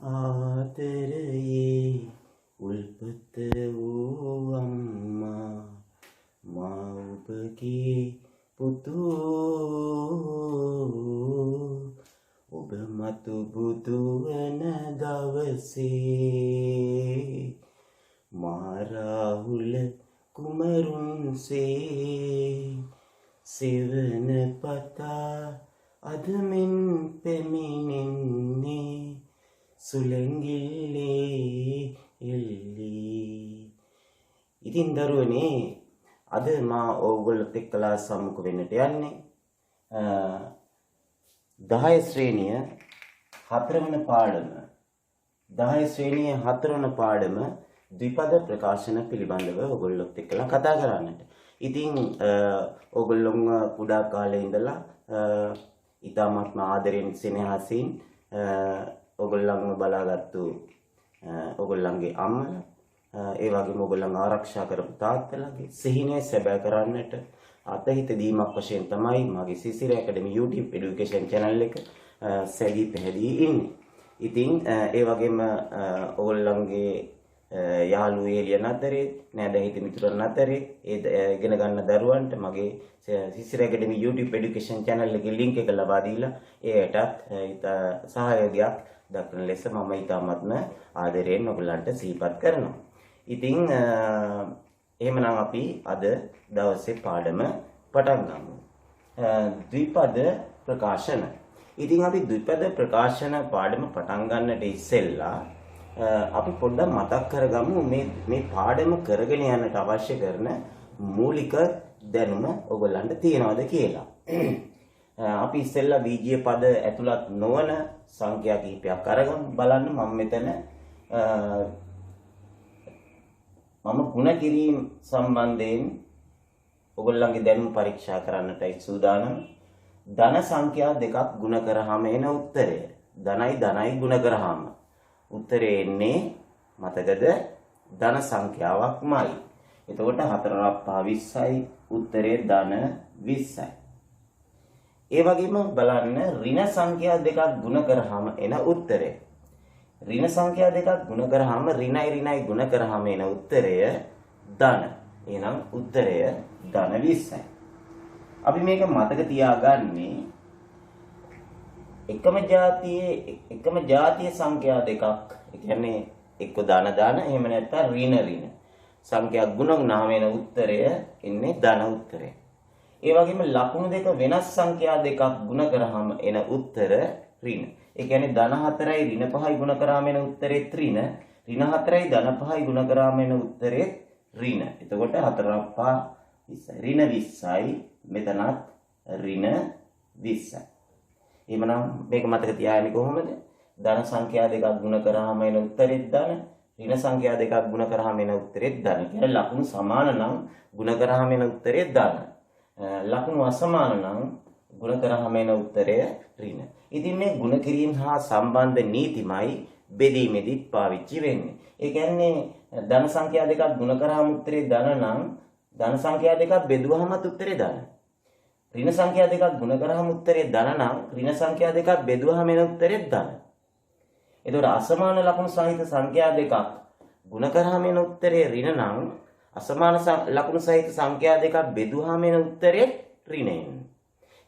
ආදරයේ උල්පත වූ අම්මා මා ඔබගේ පුතෝ ඔබ මතු බුදු වන දවසේ මා රාහුල කුමරුන්සේ සෙවන පතා අදමින් පැමිණෙන්නේ සුලංගිල්ලේ එල්ලී. ඉතින් දරුවනේ අද මා ඕගොල්ලොත් එක්කලා සම්මුඛ වෙන්නට යන්නේ 10 ශ්‍රේණිය 4 වන පාඩම 10 ශ්‍රේණිය 4 වන පාඩම ද්විපද ප්‍රකාශන පිළිබඳව ඕගොල්ලොත් එක්කලා කතා කරන්නට. ඉතින් ඕගොල්ලොම කුඩා කාලේ ඉඳලා ඉතාමත්ම ආදරෙන් සෙනෙහසින් ඕගොල්ලන්ව බලාගත්තු ඕගොල්ලන්ගේ අම්මලා ඒ වගේම ඕගොල්ලන් ආරක්ෂා කරපු තාත්තලාගේ සිහිනය සැබෑ කරන්නට අතහිත දීමක් වශයෙන් තමයි මගේ සිසිර ඇකඩමි YouTube education channel එක සැදී පැහැදී ඉන්නේ. ඉතින් ඒ වගේම ඕගොල්ලන්ගේ යාළුවෝ එළියන අතරේ නෑදෑහිත මිතුරන් අතරේ ඒ ඉගෙන ගන්න දරුවන්ට මගේ සිසිර ඇකඩමි YouTube education channel එකේ link එක ලබා දීලා ඒටත් සහයෝගයක් දක්වන ලෙස මම ඊටමත්ම ආදරයෙන් ඔයගලන්ට සිහිපත් කරනවා. ඉතින් එහෙමනම් අපි අද දවසේ පාඩම පටන් ගමු. ද්විපද ප්‍රකාශන. ඉතින් අපි ද්විපද ප්‍රකාශන පාඩම පටන් ගන්නට ඉස්සෙල්ලා අපි පොඩ්ඩක් මතක් කරගමු මේ පාඩම කරගෙන යන්නට අවශ්‍ය කරන මූලික දැනුම ඔයගලන්ට තියෙනවද කියලා. අපි ඉස්සෙල්ලා බීජීය පද ඇතුළත් නොවන සංඛ්‍යා කිහිපයක් අරගෙන බලන්න. මම මෙතන මම ගුණ කිරීම සම්බන්ධයෙන් ඔයගොල්ලන්ගේ දැනුම පරීක්ෂා කරන්නටයි සූදානම්. ධන සංඛ්‍යා දෙකක් ගුණ කරාම එන උත්තරය ධනයි ගුණ කරාම උත්තරේ එන්නේ මතකද ධන සංඛ්‍යාවක්මයි. එතකොට 4 5 20යි උත්තරේ ධන 20යි. ඒ වගේම බලන්න ඍණ සංඛ්‍යා දෙකක් ගුණ කරාම එන උත්තරය. ඍණ සංඛ්‍යා දෙකක් ගුණ කරාම ඍණයි ගුණ කරාම එන උත්තරය ධන. එහෙනම් උත්තරය ධන 20යි. අපි මේක මතක තියාගන්නේ එකම ජාතියේ සංඛ්‍යා දෙකක්. ඒ කියන්නේ එක්ක ධන එහෙම නැත්නම් ඍණ සංඛ්‍යා ගුණ වුණාම එන උත්තරය එන්නේ ධන උත්තරය. ඒ වගේම ලකුණු දෙක වෙනස් සංඛ්‍යා දෙකක් ගුණ කරාම එන උත්තර ඍණ. ඒ කියන්නේ ධන 4යි ඍණ 5යි ගුණ කරාම එන උත්තරේ ඍණ. ඍණ 4යි ධන 5යි ගුණ කරාම එන උත්තරේ ඍණ. එතකොට 4 5 20යි. ඍණ 20යි මෙතනත් ඍණ 20යි. එහෙනම් මේක මතක තියාගන්නේ කොහොමද? ධන සංඛ්‍යා දෙකක් ගුණ කරාම එන උත්තරේ ධන. ඍණ සංඛ්‍යා දෙකක් ගුණ කරාම එන උත්තරේ ධන. කියන්නේ ලකුණු සමාන නම් ගුණ කරාම එන උත්තරේ ධන. ලකුණු අසමාන නම් ගුණ කරාම එන උත්තරය ඍණ. ඉතින් මේ ගුණ කිරීම හා සම්බන්ධ නීතිමයි බෙදීමේදී පාවිච්චි වෙන්නේ. ඒ කියන්නේ ධන සංඛ්‍යා දෙකක් ගුණ කරාම උත්තරේ ධන නම් ධන සංඛ්‍යා දෙකක් බෙදුවහමත් උත්තරේ ධන. ඍණ සංඛ්‍යා දෙකක් ගුණ කරාම උත්තරේ ධන නම් ඍණ සංඛ්‍යා දෙකක් බෙදුවහම එන උත්තරේ ධන. එතකොට අසමාන ලකුණු සහිත සංඛ්‍යා දෙකක් ගුණ කරාම එන උත්තරේ ඍණ නම් අසමාන ලකුණු සහිත සංඛ්‍යා දෙකක් බෙදුවාම එන උත්තරේ ඍණයෙන්.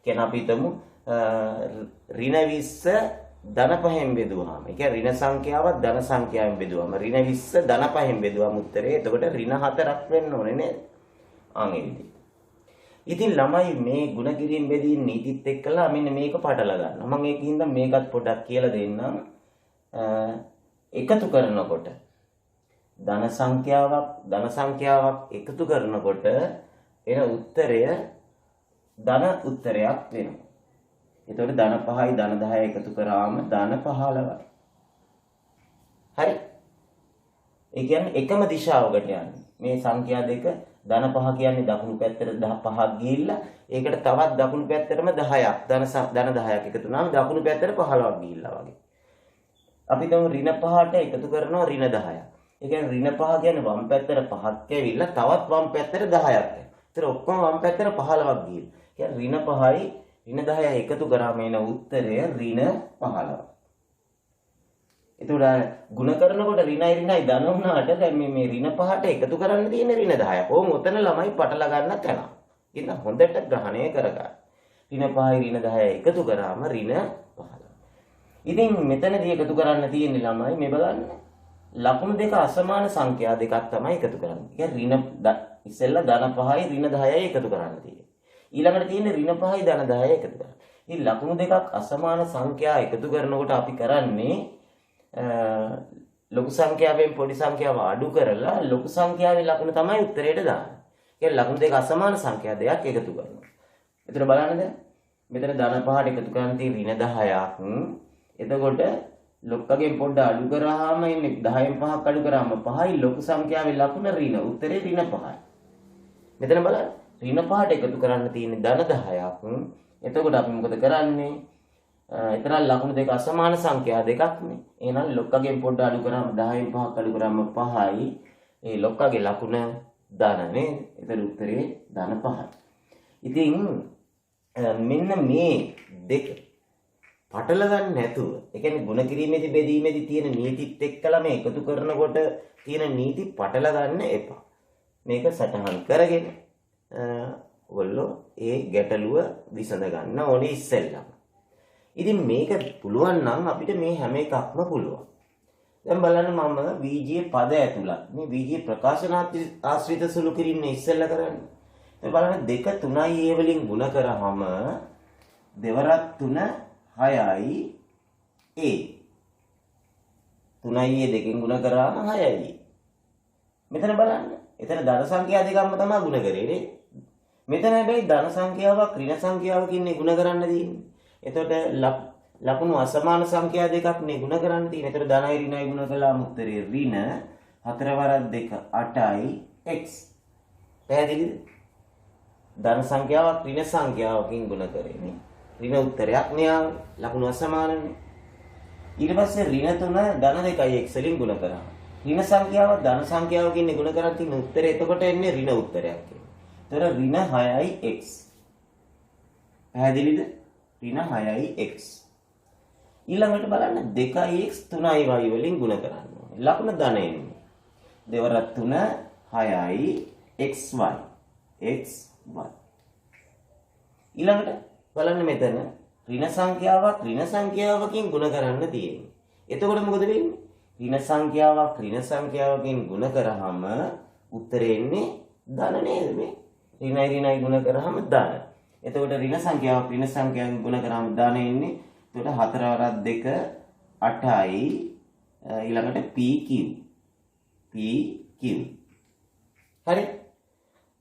කියන අපි හිතමු ඍණ 20 ධන 5ෙන් බෙදුවාම. ඒ කියන්නේ ඍණ සංඛ්‍යාවත් ධන සංඛ්‍යාවෙන් බෙදුවාම ඍණ 20 ධන 5ෙන් බෙදුවාම උත්තරේ එතකොට ඍණ 4ක් වෙන්න ඕනේ නේද? අංගෙදී. ඉතින් ළමයි මේ ගුණ කිරීම බෙදීම් නීතිත් එක්කලා මෙන්න මේක පටලවා ගන්නවා. මම ඒකින්ද මේකත් පොඩ්ඩක් කියලා දෙන්නම්. එකතු කරනකොට ධන සංඛ්‍යාවක් එකතු කරනකොට එන උත්තරය ධන උත්තරයක් වෙනවා. එතකොට ධන 5යි ධන 10යි එකතු කරාම ධන 15යි. හරි. ඒ කියන්නේ එකම දිශාවකට යන්නේ. මේ සංඛ්‍යා දෙක ධන 5 කියන්නේ දකුණු පැත්තට 5ක් ගිහිල්ලා ඒකට තවත් දකුණු පැත්තටම 10ක් ධන 10ක් එකතු වුණාම දකුණු පැත්තට 15ක් ගිහිල්ලා වගේ. අපි තමු ඍණ 5ට එකතු කරනවා ඍණ 10ක්. ඒ කියන්නේ ඍණ 5 කියන්නේ වම් පැත්තට 5ක් ඇවිල්ලා තවත් වම් පැත්තට 10ක්. ඒතර ඔක්කොම වම් පැත්තට 15ක් ගිහින්. කියන්නේ ඍණ 5යි ඍණ 10යි එකතු කරාම එන උත්තරය ඍණ 15. එතකොට ಗುಣ කරනකොට ඍණයි ධන වුණාට දැන් මේ ඍණ පහට එකතු කරන්න තියෙන ඍණ 10ක්. ඕම උතන ළමයි පටල ගන්න තැන. ඉතින් හොඳට ග්‍රහණය කරගන්න. ඍණ 5යි ඍණ 10යි එකතු කරාම ඍණ 15. ඉතින් මෙතනදී එකතු කරන්න තියෙන්නේ ළමයි මේ බලන්න. ලකුණු දෙක අසමාන සංඛ්‍යා දෙකක් තමයි එකතු කරන්නේ. කියන්නේ ඍණ ඉස්සෙල්ලා ධන 5යි ඍණ 10යි එකතු කරන්න තියෙන්නේ. ඊළඟට තියෙන්නේ ඍණ 5යි ධන 10යි එකතු කරන්න. ඉතින් ලකුණු දෙකක් අසමාන සංඛ්‍යා එකතු කරනකොට අපි කරන්නේ ලොකු සංඛ්‍යාවෙන් පොඩි සංඛ්‍යාව අඩු කරලා ලොකු සංඛ්‍යාවේ ලකුණ තමයි උත්තරයට දාන්නේ. කියන්නේ ලකුණු දෙක අසමාන සංඛ්‍යා දෙකක් එකතු කරනවා. එතන බලන්න දැන් මෙතන ධන 5ට එකතු කරන් තියෙන ඍණ 10ක්. එතකොට ලොක්කගෙන් පොඩ්ඩ අඩු කරාම ඉන්නේ 10න් 5ක් අඩු කරාම 5යි ලොකු සංඛ්‍යාවේ ලකුණ ඍණ උත්තරේ ඍණ 5යි. මෙතන බලන්න ඍණ 5ට එකතු කරන්න තියෙන ධන 10ක්. එතකොට අපි මොකද කරන්නේ? එතන ලකුණු දෙක අසමාන සංඛ්‍යා දෙකක්නේ. එහෙනම් ලොක්කගෙන් පොඩ්ඩ අඩු කරාම 10න් 5ක් අඩු කරාම 5යි. ඒ ලොක්කගේ ලකුණ ධන නේද? එතන උත්තරේ ධන 5යි. ඉතින් මෙන්න මේ දෙක පටල ගන්න නැතුව, ඒ කියන්නේ ಗುಣ කිරීමේදී බෙදීමේදී තියෙන නීතිත් එක්කලා මේ එකතු කරනකොට තියෙන නීති පටල ගන්න එපා. මේක සටහන් කරගෙන ඔයගොල්ලෝ ඒ ගැටලුව විසඳ ගන්න ඕනේ ඉස්සෙල්ලා. ඉතින් මේක පුළුවන් නම් අපිට මේ හැම එකක්ම පුළුවන්. දැන් බලන්න මම බීජීය පද ඇතුළත් මේ බීජීය ප්‍රකාශනාත්මක සුළු කිරීම ඉස්සෙල්ලා කරන්නේ. දැන් බලන්න 2 3යි ඒ වලින් ಗುಣ කරාම දෙවරක් 3 6යි a 3යි a දෙකෙන් ಗುಣ කරාම 6යි. මෙතන බලන්න. එතන ධන සංඛ්‍යා දෙකක්ම තමයි ಗುಣ කරේ නේ. මෙතන හැබැයි ධන සංඛ්‍යාවක් ඍණ සංඛ්‍යාවකින් ಗುಣ කරන්න තියෙන්නේ. එතකොට ලකුණු අසමාන සංඛ්‍යා දෙකක් නේ ಗುಣ කරන්න තියෙන්නේ. එතකොට ධනයි ඍණයි ಗುಣ කළාම උත්තරේ ඍණ 4 වරක් 2 8යි x. පැහැදිලිද? ධන සංඛ්‍යාවක් ඍණ සංඛ්‍යාවකින් ಗುಣ කරේ නේ. ඍණ උත්තරයක් නේ ලකුණු අසමානනේ. ඊට පස්සේ ඍණ 3 ධන 2යි x වලින් ಗುಣ කරා. ඍණ සංඛ්‍යාව ධන සංඛ්‍යාවකින් ಗುಣ කරන් තියෙන උත්තරේ එතකොට එන්නේ ඍණ උත්තරයක් කියලා. ඒතර ඍණ 6යි x. පැහැදිලිද? ඍණ 6යි x. ඊළඟට බලන්න 2x 3y වලින් ಗುಣ කරන්න ඕනේ. ලකුණ ධන එන්නේ. දෙවරක් 3 6යි xy. xy. ඊළඟට බලන්න මෙතන ඍණ සංඛ්‍යාවක් ඍණ සංඛ්‍යාවකින් ಗುಣ කරන්න තියෙන්නේ. එතකොට මොකද වෙන්නේ? ඍණ සංඛ්‍යාවක් ඍණ සංඛ්‍යාවකින් ಗುಣ කරාම උත්තරේ එන්නේ ධන නේද මේ? ඍණයි ಗುಣ කරාම ධන. එතකොට ඍණ සංඛ්‍යාවක් ඍණ සංඛ්‍යාවෙන් ಗುಣ කරාම ධන එන්නේ. එතකොට 4 වරක් 2 8යි ඊළඟට pq. හරි.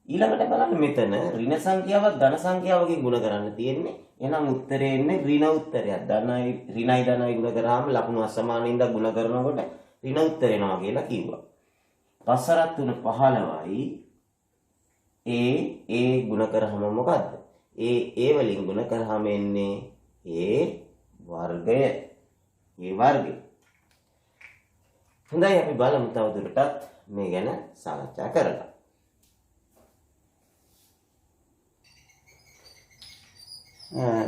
ඊළඟට බලන්න මෙතන ඍණ සංඛ්‍යාවක් ධන සංඛ්‍යාවකින් ಗುಣ කරන්න තියෙන්නේ. එහෙනම් උත්තරේ එන්නේ ඍණ උත්තරයක්. ඍණයි ධනයි ಗುಣ කරාම ලකුණු අසමානින්ද ಗುಣ කරනකොට ඍණ උත්තර එනවා කියලා කිව්වා. 5 වරක් 3 15යි a ಗುಣ කරාම මොකද්ද? a වලින් ಗುಣ කරාම එන්නේ a වර්ගය. a වර්ගය. හොඳයි අපි බලමු තවදුරටත් මේ ගැන සාකච්ඡා කරලා.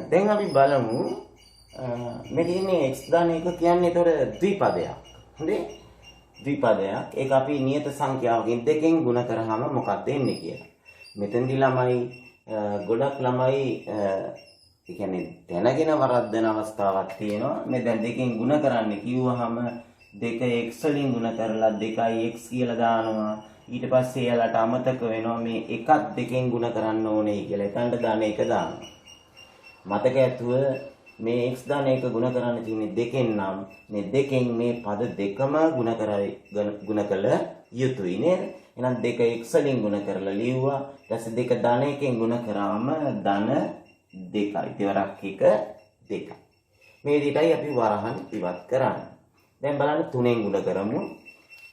දැන් අපි බලමු මේ තියෙන්නේ x දාන එක කියන්නේ ඒතර ද්විපදයක්. හරි? ද්විපදයක්. ඒක අපි නියත සංඛ්‍යාවකින් දෙකෙන් ಗುಣ කරාම මොකක්ද එන්නේ කියලා. මෙතෙන්දී ළමයි ගොඩක් ළමයි ඒ කියන්නේ දැනගෙන වරද්දන අවස්ථාවක් තියෙනවා. මේ දැන් දෙකෙන් ಗುಣ කරන්න කිව්වහම 2x වලින් ಗುಣ කරලා 2x කියලා දානවා. ඊට පස්සේ එයාලට අමතක වෙනවා මේ එකක් දෙකෙන් ಗುಣ කරන්න ඕනේ කියලා. එතනට දාන එක දානවා. මතක ඇතුව මේ x දාන එක ಗುಣ කරන්න තියෙන්නේ දෙකෙන් නම් මේ දෙකෙන් මේ පද දෙකම ಗುಣ කළ යුතුයි නේද? එහෙනම් 2x වලින් ಗುಣ කරලා ලියුවා. ඊට පස්සේ 2 ධන එකෙන් ಗುಣ කරාම ධන 2යි. දෙවරක් 1 2යි. මේ විදිහටයි අපි වරහන් ඉවත් කරන්නේ. දැන් බලන්න 3ෙන් ಗುಣ කරමු.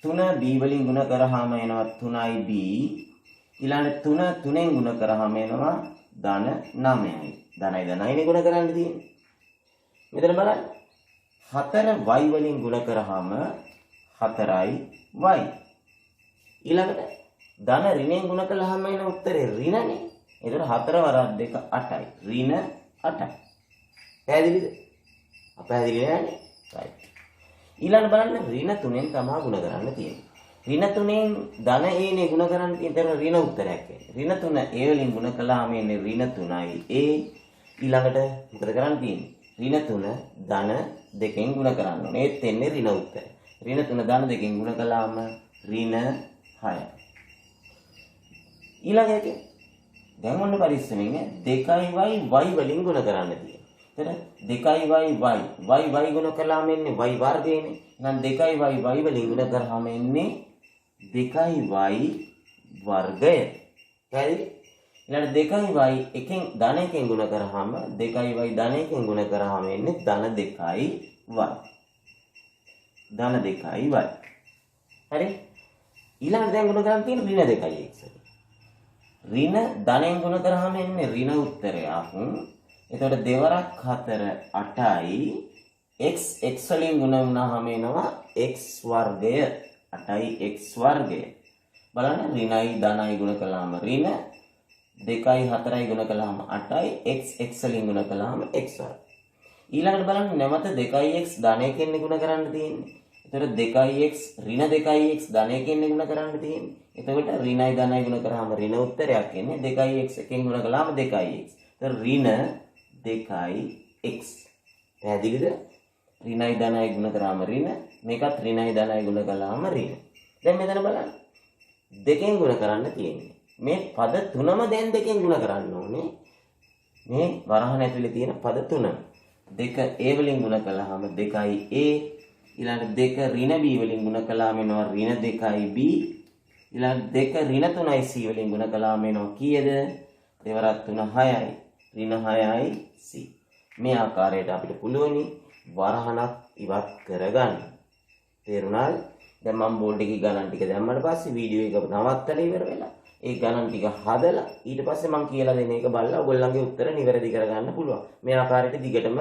3 b වලින් ಗುಣ කරාම එනවා 3යි b. ඊළඟ 3ෙන් ಗುಣ කරාම එනවා ධන 9යි. ධනයිනේ ගුණ කරන්න තියෙන්නේ. මෙතන බලන්න. 4y වලින් ගුණ කරාම 4y. ඊළඟට ධන ඍණයෙන් ගුණ කළාම එන උත්තරේ ඍණනේ. ඒතර 4 වරක් 2 8යි. ඍණ 8යි. පැහැදිලිද? අපැහැදිලි නෑනේ. right. ඊළඟ බලන්න ඍණ 3ෙන් තමයි ගුණ කරන්න තියෙන්නේ. ඍණ 3ෙන් ධන ඒනේ ගුණ කරන්න තියෙන ඍණ උත්තරයක් එන්නේ. ඍණ 3 ඒ වලින් ගුණ කළාම එන්නේ ඍණ 3යි ඒ. ඊළඟට මොකද කරන්න තියෙන්නේ? ඍණ 3 ධන දෙකෙන් ගුණ කරන්න ඕනේ. ඒත් එන්නේ ඍණ උත්තරය. ඍණ 3 ධන දෙකෙන් ගුණ කළාම ඍණ 6යි. ඊළඟ එක දැන් ඔන්න පරිස්සමෙන් 2y y වලින් ගුණ කරන්න තියෙනවා. එතන 2y y ගුණ කළාම එන්නේ y වර්ගයනේ. එහෙනම් 2y වලින් ගුණ කරාම එන්නේ 2y වර්ගය. හරිද? ඊළඟ 2y එකෙන් ධන එකෙන් ගුණ කරාම 2y ධන එකෙන් ගුණ කරාම එන්නේ ධන 2y ධන 2y. හරි? ඊළඟ දැන් ගුණ කරන් තියෙන ඍණ 2x. ඍණ ධනෙන් ගුණ කරාම එන්නේ ඍණ උත්තරයක්. එතකොට දෙවරක් 4 8යි x වලින් ගුණ වුණාම එනවා x වර්ගය 8යි x වර්ගය. බලන්න ඍණයි ධනයි ගුණ කළාම ඍණ 2යි 4යි ගුණ කළාම 8යි x වලින් ගුණ කළාම x වර්ගය. ඊළඟට බලන්න නැවත 2x ධනයකින් ගුණ කරන්න තියෙන්නේ. එතකොට 2x ඍණ 2x ධනයකින් ගුණ කරන්න තියෙන්නේ. එතකොට ඍණයි ධනයි ගුණ කරාම ඍණ උත්තරයක් එන්නේ 2x එකෙන් ගුණ කළාම 2x. එතකොට ඍණ 2x. පැහැදිලිද? ඍණයි ධනයි ගුණ කරාම ඍණ මේකත් ඍණයි ධනයි ගුණ කළාම ඍණ. දැන් මෙතන බලන්න. දෙකෙන් ගුණ කරන්න තියෙන්නේ. මේ පද තුනම දැන් දෙකෙන් ගුණ කරන්න ඕනේ. මේ වරහන් ඇතුලේ තියෙන පද තුන. 2 a වලින් ගුණ කළාම 2යි a. ඊළඟ 2 ඍණ b වලින් ගුණ කළාම එනවා ඍණ 2යි b. ඊළඟ 2 ඍණ 3යි c වලින් ගුණ කළාම එනවා කීයද? දෙවරක් 3 6යි. ඍණ 6යි c. මේ ආකාරයට අපිට පුළුවනි වරහණක් ඉවත් කරගන්න. තේරුණාද? දැන් මම බෝඩ් එකේ ගණන් ටික දැම්මට පස්සේ වීඩියෝ එක නවත්තලා ඉවර වෙලා ඒ ගණන් ටික හදලා ඊට පස්සේ මම කියලා දෙන එක බලලා ඔයගොල්ලන්ගේ උත්තර නිවැරදි කරගන්න පුළුවන්. මේ ආකාරයට දිගටම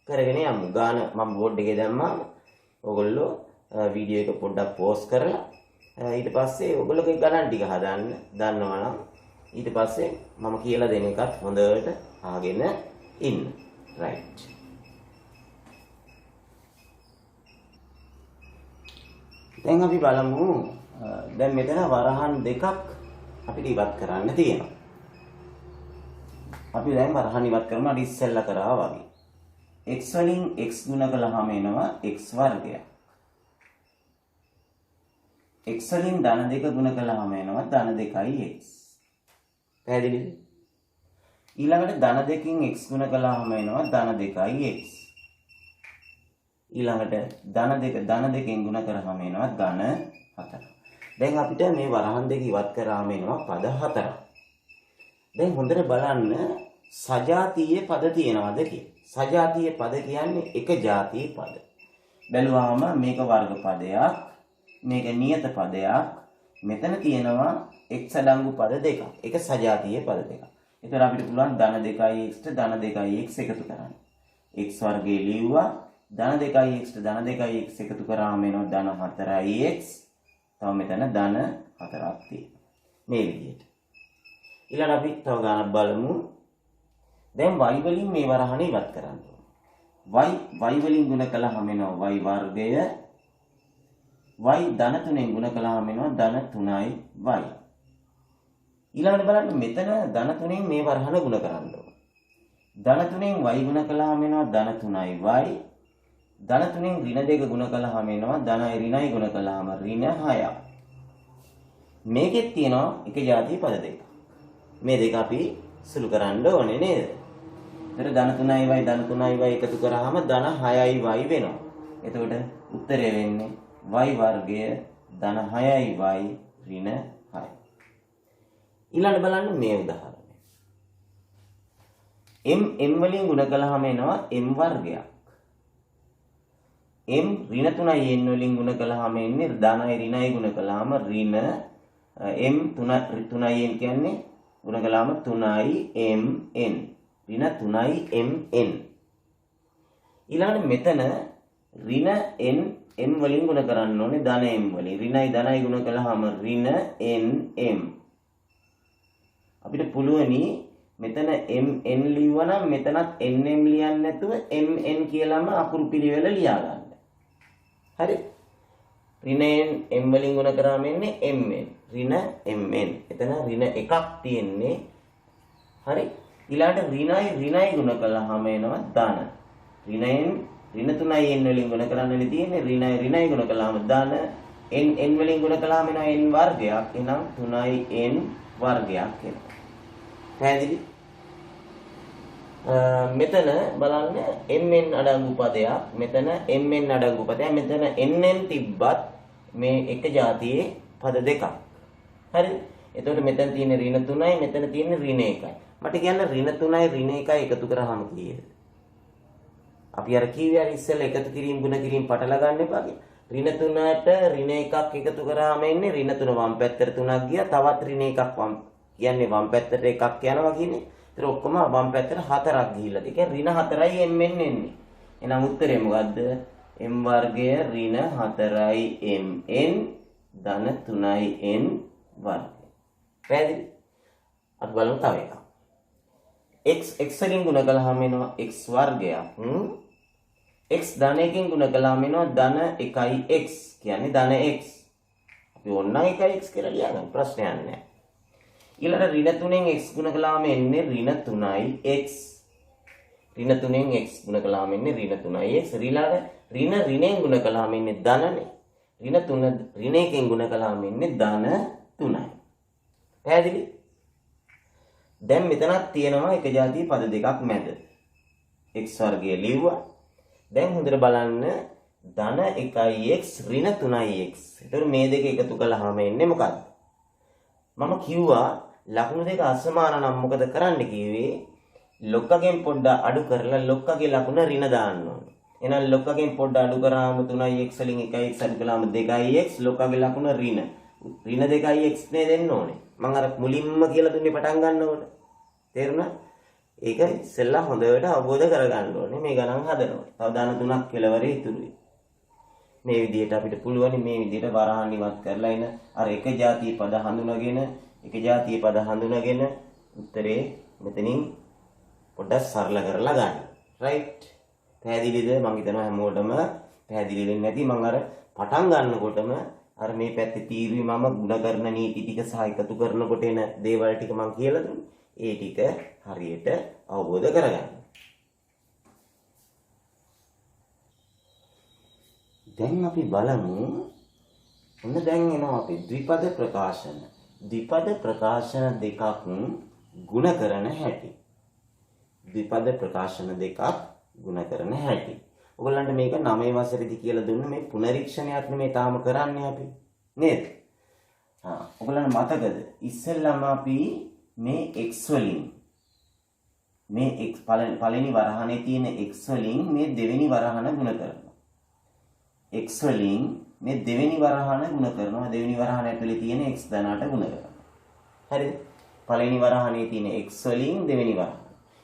කරගෙන යමු. ගාන මම බෝඩ් එකේ දැම්මාම ඔයගොල්ලෝ වීඩියෝ එක පොඩ්ඩක් පෝස් කරලා ඊට පස්සේ ඔයගොල්ලෝගේ ගණන් ටික හදන්න දන්නවනම් ඊට පස්සේ මම කියලා දෙන එකත් හොඳට අහගෙන ඉන්න. right. දැන් අපි බලමු දැන් මෙතන වරහන් දෙකක් අපිට ඉවත් කරන්න තියෙනවා. අපි දැන් වරහන් ඉවත් කරමු අර ඉස්සෙල්ලා කරා වගේ. x වලින් x ගුණ කළාම එනවා x වර්ගයක්. x වලින් ධන 2 ගුණ කළාම එනවා ධන 2යි x. පැහැදිලිද? ඊළඟට ධන 2කින් x ගුණ කළාම එනවා ධන 2යි x. ඊළඟට ධන 2කින් ගුණ කරාම එනවා ධන 4. දැන් අපිට මේ වරහන් දෙක ඉවත් කරාම එනවා පද 4ක්. දැන් හොඳට බලන්න සජාතීය පද තියෙනවද කියලා. සජාතීය පද කියන්නේ එක ජාතියේ පද. බැලුවාම මේක වර්ග පදයක්, මේක නියත පදයක්. මෙතන තියෙනවා x අඩංගු පද දෙකක්. ඒක සජාතීය පද දෙකක්. ඒතර අපිට පුළුවන් ධන 2x ට ධන 2x එකතු කරන්න. x වර්ගය ලියුවා ධන 2x ට ධන 2x එකතු කරාම එනවා ධන 4x. තව මෙතන ධන 4ක් තියෙනවා. මේ විදිහට. ඊළඟ අපි තව ගණන් බලමු. දැන් y වලින් මේ වරහණ ඉවත් කරන්න ඕනේ. y වලින් ගුණ කළාම එනවා y වර්ගය. y ධන 3ෙන් ගුණ කළාම එනවා ධන 3යි y. ඊළඟට බලන්න මෙතන ධන 3ෙන් මේ වරහණ ගුණ කරන්න ඕනේ. ධන 3ෙන් y ගුණ කළාම එනවා ධන 3යි y. ධන 3ෙන් ඍණ 2 ගුණ කළාම එනවා ධනයි ඍණයි ගුණ කළාම ඍණ 6ක්. මේකෙත් තියෙනවා එක જાති පද දෙක. මේ දෙක අපි සුළු කරන්න ඕනේ නේද? ඒතර ධන 3යි y ධන 3යි y එකතු කරාම ධන 6යි y වෙනවා. එතකොට උත්තරය වෙන්නේ y වර්ගය ධන 6යි y ඍණ 6. ඊළඟ බලන්න මේ උදාහරණය. m වලින් ගුණ කළාම එනවා m වර්ගයක්. m ඍණ 3යි n වලින් ගුණ කළාම එන්නේ ධනයි ඍණයි ගුණ කළාම ඍණ m 3යි n කියන්නේ ගුණ කළාම 3යි m n ඍණ 3යි m n. ඊළඟට මෙතන ඍණ n m වලින් ගුණ කරන්න ඕනේ ධන m වලින්. ඍණයි ධනයි ගුණ කළාම ඍණ n m. අපිට පුළුවනි මෙතන m n ලියවනම් මෙතනත් n m ලියන්න නැතුව m n කියලාම අකුරු පිළිවෙල ලියා ගන්න. හරි. ඍණයෙන් m වලින් ගුණ කරාම එන්නේ mn. ඍණ mn. එතන ඍණ එකක් තියෙන්නේ. හරි. ඊළඟට ඍණයි ගුණ කළාම එනවා ධන. ඍණයෙන් ඍණ 3යි n වලින් ගුණ කරන්නනේ තියෙන්නේ. ඍණයි ගුණ කළාම ධන. n වලින් ගුණ කළාම එනවා n වර්ගයක්. එහෙනම් 3යි n වර්ගයක් එනවා. පැහැදිලි? මෙතන බලන්න mn අඩංගු පදයක්. මෙතන mn අඩංගු පදයක්. මෙතන nn තිබ්බත් මේ එක જાතියේ පද දෙකක්. හරිද? එතකොට මෙතන තියෙන ඍණ 3යි මෙතන තියෙන ඍණ 1යි. මට කියන්න ඍණ 3යි ඍණ 1යි එකතු කරාම කීයද? අපි අර කිව්වේ අර ඉස්සෙල්ලා එකතු කිරීම ගුණ කිරීම පටල ගන්න එපා කියලා. ඍණ 3ට ඍණ 1ක් එකතු කරාම එන්නේ ඍණ 3 වම් පැත්තට 3ක් ගියා. තවත් ඍණ 1ක් කියන්නේ වම් පැත්තට එකක් යනවා කියන්නේ. ඒතර ඔක්කොම වම් පැත්තට 4ක් ගිහිල්ලා. ඒ කියන්නේ ඍණ 4යි mn එන්නේ. එහෙනම් උත්තරේ මොකද්ද? m වර්ගය ඍණ 4යි mn ධන 3යි n වර්ගය. පැහැදිලි? අපි බලමු තව එකක්. x වලින් ගුණ කළාම එනවා x වර්ගයක්. x ධන 1කින් ගුණ කළාම එනවා ධන 1x කියන්නේ ධන x. අපි ඕනනම් 1x කියලා ලියගන්න ප්‍රශ්නයක් නැහැ. ඊළඟ ඍණ 3ෙන් x ගුණ කළාම එන්නේ ඍණ 3යි x. ඍණ 3ෙන් x ගුණ කළාම එන්නේ ඍණ 3යි x. ඍණෙන් ගුණ කළාම එන්නේ ධනනේ. ඍණ 3 ඍණ 1කින් ගුණ කළාම එන්නේ ධන 3යි. පැහැදිලි? දැන් මෙතනක් තියෙනවා එක જાතිය පද දෙකක් මැද. x වර්ගය ලිව්වා. දැන් හොඳට බලන්න ධන 1x ඍණ 3x. ඒතර මේ දෙක එකතු කළාම එන්නේ මොකක්ද? මම කිව්වා ලකුණු දෙක අසමාන නම් මොකද කරන්න කිව්වේ? ලොක්කගෙන් පොඩ්ඩක් අඩු කරලා ලොක්කගේ ලකුණ ඍණ දාන්න ඕනේ. එහෙනම් ලොක්කගෙන් පොඩ්ඩක් අඩු කරාම 3x වලින් 1x අඩු කළාම 2x ලොක්කගේ ලකුණ ඍණ 2x නේ දෙන්න ඕනේ. මම අර මුලින්ම කියලා දුන්නේ පටන් ගන්නකොට. තේරුණා? ඒක ඉස්සෙල්ලා හොඳට අවබෝධ කරගන්න ඕනේ. මේ ගණන් හදනකොට. තව දාන 3ක් කෙලවරේ ඉතුරුයි. මේ විදිහට අපිට පුළුවන් මේ විදිහට වරහන් ඉවත් කරලා එන අර එක જાතිය පද හඳුනගෙන උත්තරේ මෙතනින් පොඩ්ඩක් සරල කරලා ගන්න. රයිට්? පැහැදිලිද? මම හිතනවා හැමෝටම පැහැදිලි වෙන්නේ නැති. මම අර පටන් ගන්නකොටම අර මේ පැත්තේ තීරුවේ මම ಗುಣ කරන නීති ටික සහ එකතු කරනකොට එන දේවල් ටික මම කියලා දුන්නා. ඒ ටික හරියට අවබෝධ කරගන්න. දැන් අපි බලමු ඔන්න දැන් එනවා අපි ද්විපද ප්‍රකාශන. ද්විපද ප්‍රකාශන දෙකක් ಗುಣ කරන හැටි. ද්විපද ප්‍රකාශන දෙකක් ಗುಣ කරන හැටි. ඔයගොල්ලන්ට මේක 9 වසරේදී කියලා දුන්න මේ පුනරීක්ෂණයක් නෙමෙයි තාම කරන්නේ අපි. නේද? ඔයගොල්ලන්ට මතකද? ඉස්සෙල්ලාම අපි මේ x වලින් මේ x පළවෙනි වරහනේ තියෙන x වලින් මේ දෙවෙනි වරහන ගුණ කරනවා. x වලින් මේ දෙවෙනි වරහන ගුණ කරනවා. දෙවෙනි වරහන ඇතුලේ තියෙන x ධනට ගුණ කරනවා. හරිද? පළවෙනි වරහනේ තියෙන x වලින් දෙවෙනි වරහන.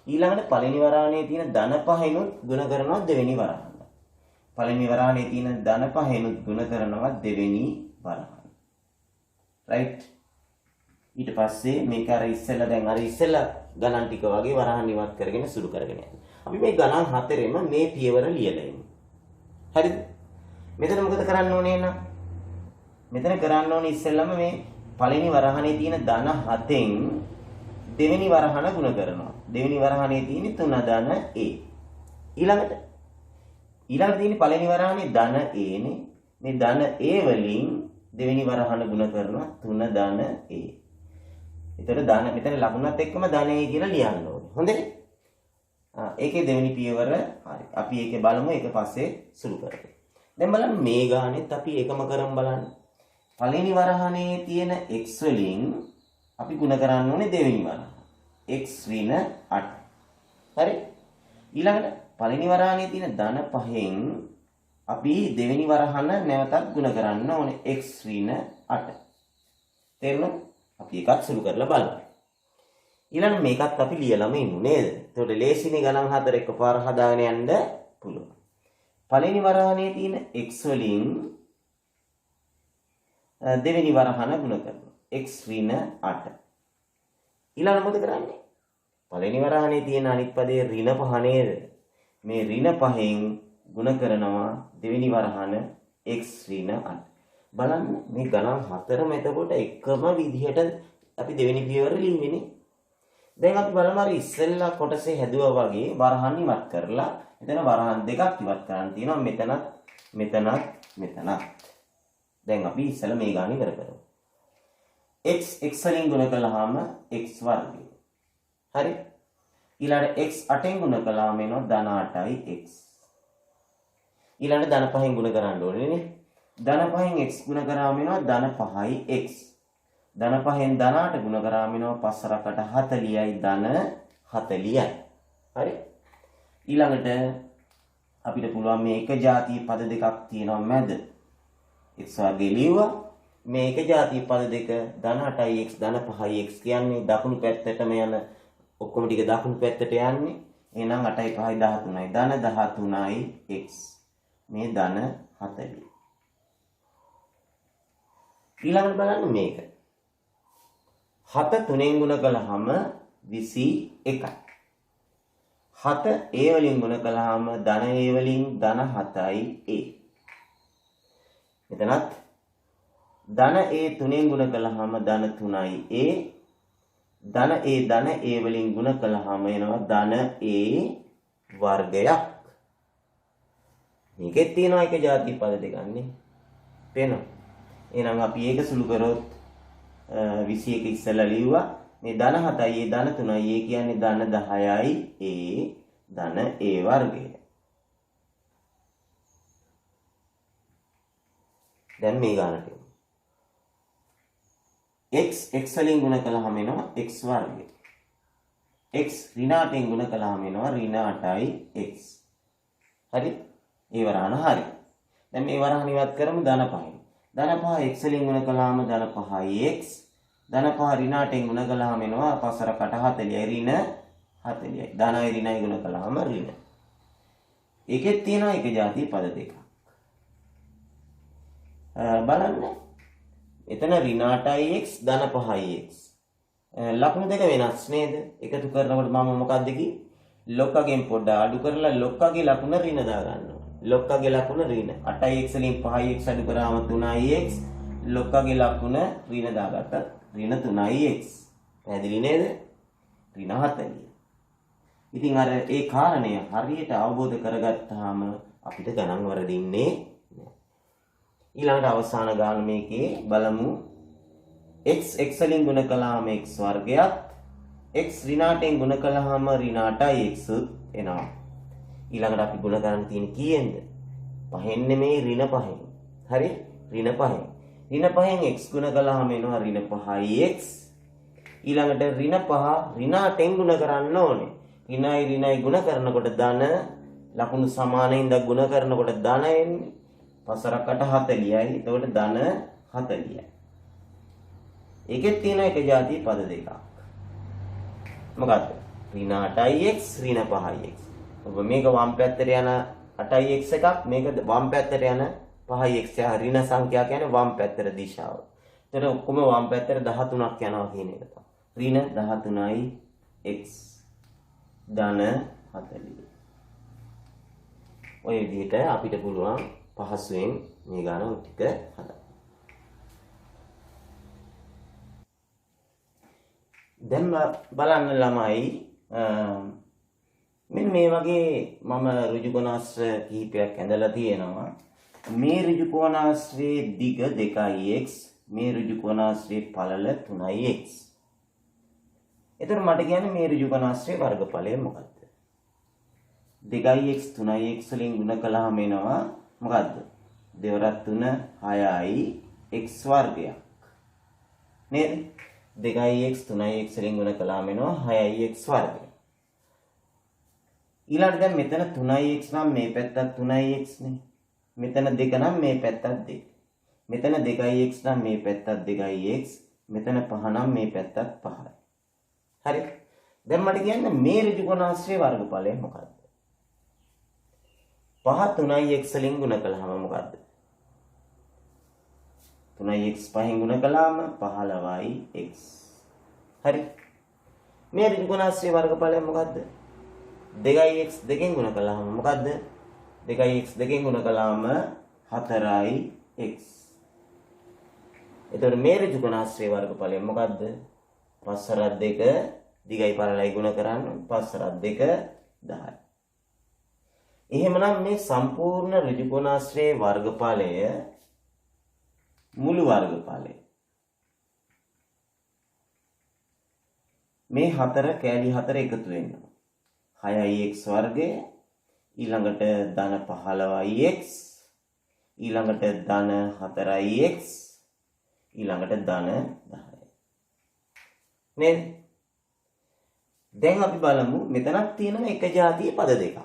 ඊළඟට පළවෙනි වරහනේ තියෙන ධන පහෙනුත් ගුණ කරනවා දෙවෙනි වරහන. පළවෙනි වරහනේ තියෙන ධන පහෙනුත් ගුණ කරනවා දෙවෙනි වරහන. රයිට්? ඊට පස්සේ මේක අර ඉස්සෙල්ලා දැන් අර ඉස්සෙල්ලා ගණන් ටික වගේ වරහන් ඉවත් කරගෙන සුළු කරගෙන යනවා. අපි මේ ගණන් හතරෙම මේ පියවර ලියලා ඉන්නේ. හරිද? මෙතන මොකද කරන්න ඕනේ නේද? මෙතන කරන්න ඕනේ ඉස්සෙල්ලාම මේ පළවෙනි වරහනේ තියෙන ධන 7න් දෙවෙනි වරහන ගුණ කරනවා. දෙවෙනි වරහනේ තියෙන 3 ධන a. ඊළඟට තියෙන පළවෙනි වරහනේ ධන a නේ. මේ ධන a වලින් දෙවෙනි වරහන ගුණ කරනවා 3 ධන a. එතකොට ධන මෙතන ලකුණත් එක්කම ධන a කියලා ලියන්න ඕනේ. හොඳයි? ඒකේ දෙවෙනි පියවර හරි. අපි ඒකේ බලමු ඒක පස්සේ සුළු කරමු. දැන් බලන්න මේ ගානෙත් අපි ඒකම කරමු බලන්න. පළවෙනි වරහනේ තියෙන x වලින් අපි ගුණ කරන්න ඕනේ දෙවෙනි වරහන. x ඍණ 8. හරි? ඊළඟට පළවෙනි වරහනේ තියෙන ධන 5න් අපි දෙවෙනි වරහන නැවතත් ගුණ කරන්න ඕනේ x ඍණ 8. තේරුණාද? අපි එකක් සුළු කරලා බලමු. ඊළඟ මේකත් අපි ලියලාම ඉන්නු නේද? එතකොට ලේසිනේ ගණන් හතර එකපාර හදාගෙන යන්න පුළුවන්. පළවෙනි වරහනේ තියෙන x වලින් දෙවෙනි වරහන ගුණ කරනවා. x ඍණ 8. ඊළඟ මොකද කරන්නේ? පළවෙනි වරහනේ තියෙන අනිත් පදේ ඍණ 5 නේද? මේ ඍණ 5න් ගුණ කරනවා දෙවෙනි වරහන x ඍණ 8. බලන්න මේ ගණන් හතරම එතකොට එකම විදිහට අපි දෙවෙනි පියවර ලියන්නේ. දැන් අපි බලමු අර ඉස්සෙල්ලා කොටසේ හැදුවා වගේ වරහන් ඉවත් කරලා එතන වරහන් දෙකක් ඉවත් කරන්න තියෙනවා මෙතනත්. දැන් අපි ඉස්සෙල්ලා මේ ගාන ඉවර කරමු. x වලින් ගුණ කළාම x වර්ගය. හරි. ඊළඟ x 8ෙන් ගුණ කළාම එනවා ධන 8යි x. ඊළඟ ධන 5ෙන් ගුණ කරන්න ඕනේ නේ. ධන 5ෙන් x ගුණ කරාම එනවා ධන 5යි x. ධන 5ෙන් ධන 8 ගුණ කරාම එනවා 5 රකට 40යි ධන 40යි. හරි. ඊළඟට අපිට පුළුවන් මේ එක ජාතිය පද දෙකක් තියෙනවා මැද. x වර්ගය ලියුවා. මේ එක ජාතිය පද දෙක ධන 8යි x ධන 5යි x කියන්නේ දකුණු පැත්තටම යන ඔක්කොම ටික දකුණු පැත්තට යන්නේ. එහෙනම් 8යි 5යි 13යි ධන 13යි x. මේ ධන 40. ඊළඟට බලන්න මේක. 7 3ෙන් ගුණ කළාම 21යි. 7 a වලින් ගුණ කළාම ධන a වලින් ධන 7යි a. මෙතනත් ධන a 3ෙන් ගුණ කළාම ධන 3යි a. ධන a වලින් ගුණ කළාම එනවා ධන a වර්ගයක්. මේකෙත් තියෙනවා එක ජාති පද දෙකක් නේ. පේනවා. එහෙනම් අපි ඒක සුළු කරොත් 21 ඉස්සෙල්ලා ලිව්වා. මේ ධන 7යි ධන 3යි කියන්නේ ධන 10යි ධන a වර්ගය. දැන් මේ ගානට x වලින් ගුණ කළාම එනවා x වර්ගය. x ඍණ 8ෙන් ගුණ කළාම එනවා ඍණ 8යි x. හරි? ඒ වරහන හරි. දැන් මේ වරහන ඉවත් කරමු ධන 5යි. ධන 5 x වලින් ගුණ කළාම ධන 5යි x. ධන 5 ඍණ 8ෙන් ගුණ කළාම එනවා 5 රකට 40යි ඍණ 40යි. ධනයි ඍණයි ගුණ කළාම ඍණ. ඒකෙත් තියෙනවා එක જાති පද දෙකක්. බලන්න. එතන ඍණ 8යි x ධන 5යි x. ලකුණු දෙක වෙනස් නේද? එකතු කරනකොට මම මොකක්ද කිව්වේ? ලොක්කගෙන් පොඩ්ඩ අඩු කරලා ලොක්කගේ ලකුණ ඍණ දා ගන්නවා. ලොක්කගේ ලකුණ ඍණ 8යි x වලින් 5යි x අඩු කරාම 3යි x. ලොක්කගේ ලකුණ ඍණ දාගත්තා ඍණ 3යි x. පැහැදිලි නේද? ඍණ 40. ඉතින් අර ඒ කාරණය හරියට අවබෝධ කරගත්තාම අපිට ගණන් වරදින්නේ නැහැ. ඊළඟට අවසාන ගාන මේකේ බලමු x වලින් ගුණ කළාම x වර්ගයක් x ඍණ 8ෙන් ගුණ කළාම ඍණ 8යි x එනවා. ඊළඟට අපි ගුණ කරන්න තියෙන කීයෙන්ද? 5ෙන් නෙමෙයි ඍණ 5ෙන්. හරි? ඍණ 5ෙන්. ඍණ 5ෙන් x ගුණ කළාම එනවා ඍණ 5යි x. ඊළඟට ඍණ 5 ඍණ 8ෙන් ගුණ කරන්න ඕනේ. ඍණයි ඍණයි ගුණ කරනකොට ධන ලකුණු සමානින්ද ගුණ කරනකොට ධන එන්නේ. 5 රකට 40යි. එතකොට ධන 40යි. ඒකෙත් තියෙන එක જાති පද දෙකක්. මොකක්ද? ඍණ 8යි x ඍණ 5යි x. ඔබ මේක වම් පැත්තට යන 8යි x එකක් මේක වම් පැත්තට යන 5යි x ඍණ සංඛ්‍යා කියන්නේ වම් පැත්තට දිශාව. එතන ඔක්කොම වම් පැත්තට 13ක් යනවා කියන එක තමයි. ඍණ 13යි x ධන 40. ඔය විදිහට අපිට පුළුවන් පහසුවෙන් මේ ගාන ටික හදන්න. දැන් බලන්න ළමයි මෙන්න මේ වගේ මම ඍජු කොණාශ්‍රය කිහිපයක් ඇඳලා තියෙනවා. මේ ඍජු කොණාශ්‍රයේ දිග 2x මේ ඍජු කොණාශ්‍රයේ පළල 3x. එතකොට මට කියන්නේ මේ ඍජු කොණාශ්‍රයේ වර්ගඵලය මොකක්ද? 2x 3x වලින් ගුණ කළාම එනවා මොකද්ද? 2 3 6යි x වර්ගයක්. නේද? 2x 3x වලින් ගුණ කළාම එනවා 6යි x වර්ගය. ඊළඟට දැන් මෙතන 3x නම් මේ පැත්තත් 3x නේ. මෙතන 2 නම් මේ පැත්තත් 2. මෙතන 2x නම් මේ පැත්තත් 2x. මෙතන 5 නම් මේ පැත්තත් 5යි. හරි. දැන් මට කියන්න මේ ඍජු කොණාශ්‍රයේ වර්ගඵලය මොකක්ද? 5 3x වලින් ගුණ කළාම මොකද්ද? 3x 5න් ගුණ කළාම 15x. හරි. මේ ඍජු කොණාශ්‍රයේ වර්ගඵලය මොකද්ද? 2x 2කින් ගුණ කළාම මොකද්ද? 2x 2කින් ගුණ කළාම 4යි x. එතකොට මේ ඍජු කොණාශ්‍රයේ වර්ගඵලය මොකද්ද? 5 හරක් 2 දිගයි පළලයි ගුණ කරන්න 5 හරක් 2 10. එහෙමනම් මේ සම්පූර්ණ ඍජු කොණාශ්‍රයේ වර්ගඵලය මුළු වර්ගඵලය මේ 4 කෑලි 4 එකතු වෙනවා. 6x වර්ගය ඊළඟට ධන 15x ඊළඟට ධන 4x ඊළඟට ධන 10. නේද? දැන් අපි බලමු මෙතනක් තියෙනවා එක જાතිය පද දෙකක්.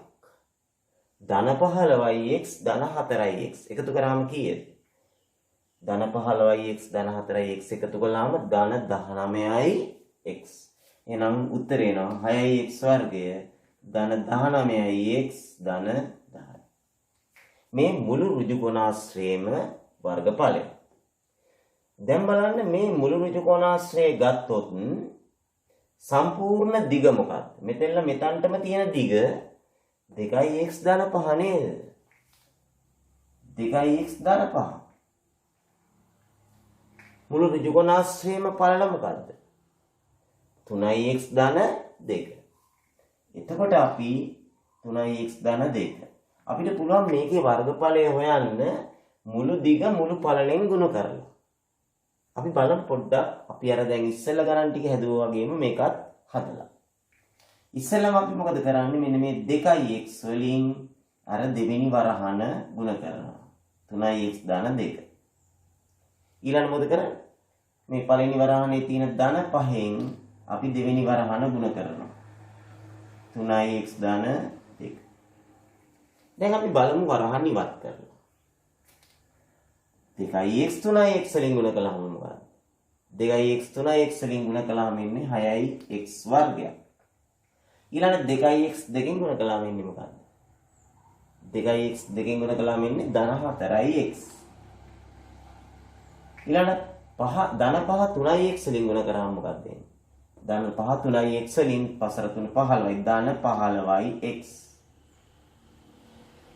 ධන 15x ධන 4x එකතු කරාම කීයද? ධන 15x ධන 4x එකතු කළාම ධන 19x. එහෙනම් උත්තරේ එනවා 6x වර්ගය ධන 19x ධන 10. මේ මුළු ඍජු කොණාශ්‍රයේම වර්ගඵලය. දැන් බලන්න මේ මුළු ඍජු කොණාශ්‍රය ගත්තොත් සම්පූර්ණ දිග මොකක්ද? මෙතෙන්ල මෙතනටම තියෙන දිග 2x ධන 5 නේද? 2x ධන 5. මුළු ඍජු කොණාශ්‍රයේම පළල මොකද්ද? 3x ධන 2. එතකොට අපි 3x ධන 2. අපිට පුළුවන් මේකේ වර්ගඵලය හොයන්න මුළු දිග මුළු පළලෙන් ගුණ කරලා. අපි බලමු පොඩ්ඩක් අපි අර දැන් ඉස්සෙල්ලා ගණන් ටික හැදුවා වගේම මේකත් හදලා. ඉස්සෙල්ලාම අපි මොකද කරන්නේ? මෙන්න මේ 2x වලින් අර දෙවෙනි වරහන ගුණ කරනවා. 3x ධන 2. ඊළඟ මොකද කරන්නේ? මේ පළවෙනි වරහනේ තියෙන ධන 5න් අපි දෙවෙනි වරහන ගුණ කරනවා. 3x ධන 2. දැන් අපි බලමු වරහන් ඉවත් කරලා. 2x 3x වලින් ගුණ කළාම මොකක්ද? 2x 3x වලින් ගුණ කළාම එන්නේ 6x වර්ගයක්. ඊළඟ 2x 2කින් ගුණ කළාම එන්නේ මොකක්ද? 2x 2කින් ගුණ කළාම එන්නේ ධන 4x. ඊළඟ ධන 5 3x වලින් ගුණ කරාම මොකක්ද එන්නේ? ධන 5 3x වලින් 5 3 15යි ධන 15x.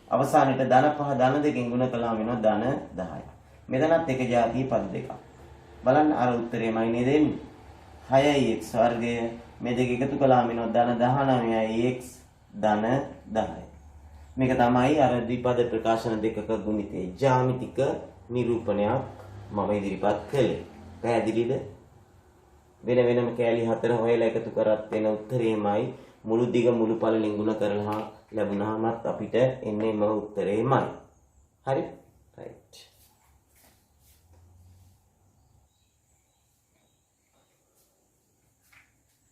අවසානයේ ධන 5 ධන 2කින් ගුණ කළාම වෙනවා ධන 10යි. මෙතනත් එක જાතිය පද දෙකක්. බලන්න අර උත්තරේමයි නේද එන්නේ? 6x වර්ගය මේ දෙක එකතු කළාම වෙනවා ධන 19x ධන 10යි. මේක තමයි අර ද්විපද ප්‍රකාශන දෙකක ගුණිතේ ජ්‍යාමිතික නිරූපණයක් මම ඉදිරිපත් කළේ. පැහැදිලිද? වෙන වෙනම කෑලි 4 හොයලා එකතු කරත් වෙන උත්තරේමයි. මුළු දිග මුළු පළලෙන් ගුණ කරලා ලැබුණාමත් අපිට එන්නේ මේ උත්තරේමයි. හරි? රයිට්.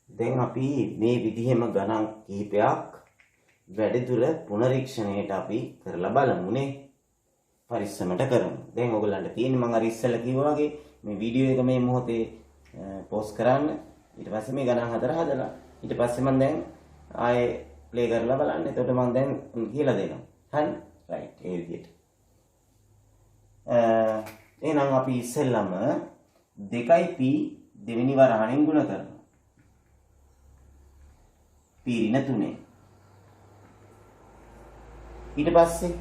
දැන් අපි මේ විදිහෙම ගණන් කිහිපයක් වැඩිදුර පුනරීක්ෂණයට අපි කරලා බලමුනේ. පරිස්සමට කරමු. දැන් ඔයගොල්ලන්ට තියෙන්නේ මම අර ඉස්සෙල්ලා කිව්වා වගේ මේ වීඩියෝ එක මේ මොහොතේ පෝස්ට් කරන්න. ඊට පස්සේ මේ ගණන් හතර හදලා ඊට පස්සේ මම දැන් ආයේ ප්ලේ කරලා බලන්න. එතකොට මම දැන් කියලා දෙනවා. හරි? රයිට්. ඒ විදිහට. එහෙනම් අපි ඉස්සෙල්ලාම 2p දෙවෙනි වරහණෙන් ගුණ කරනවා. p ඍණ 3. ඊට පස්සේ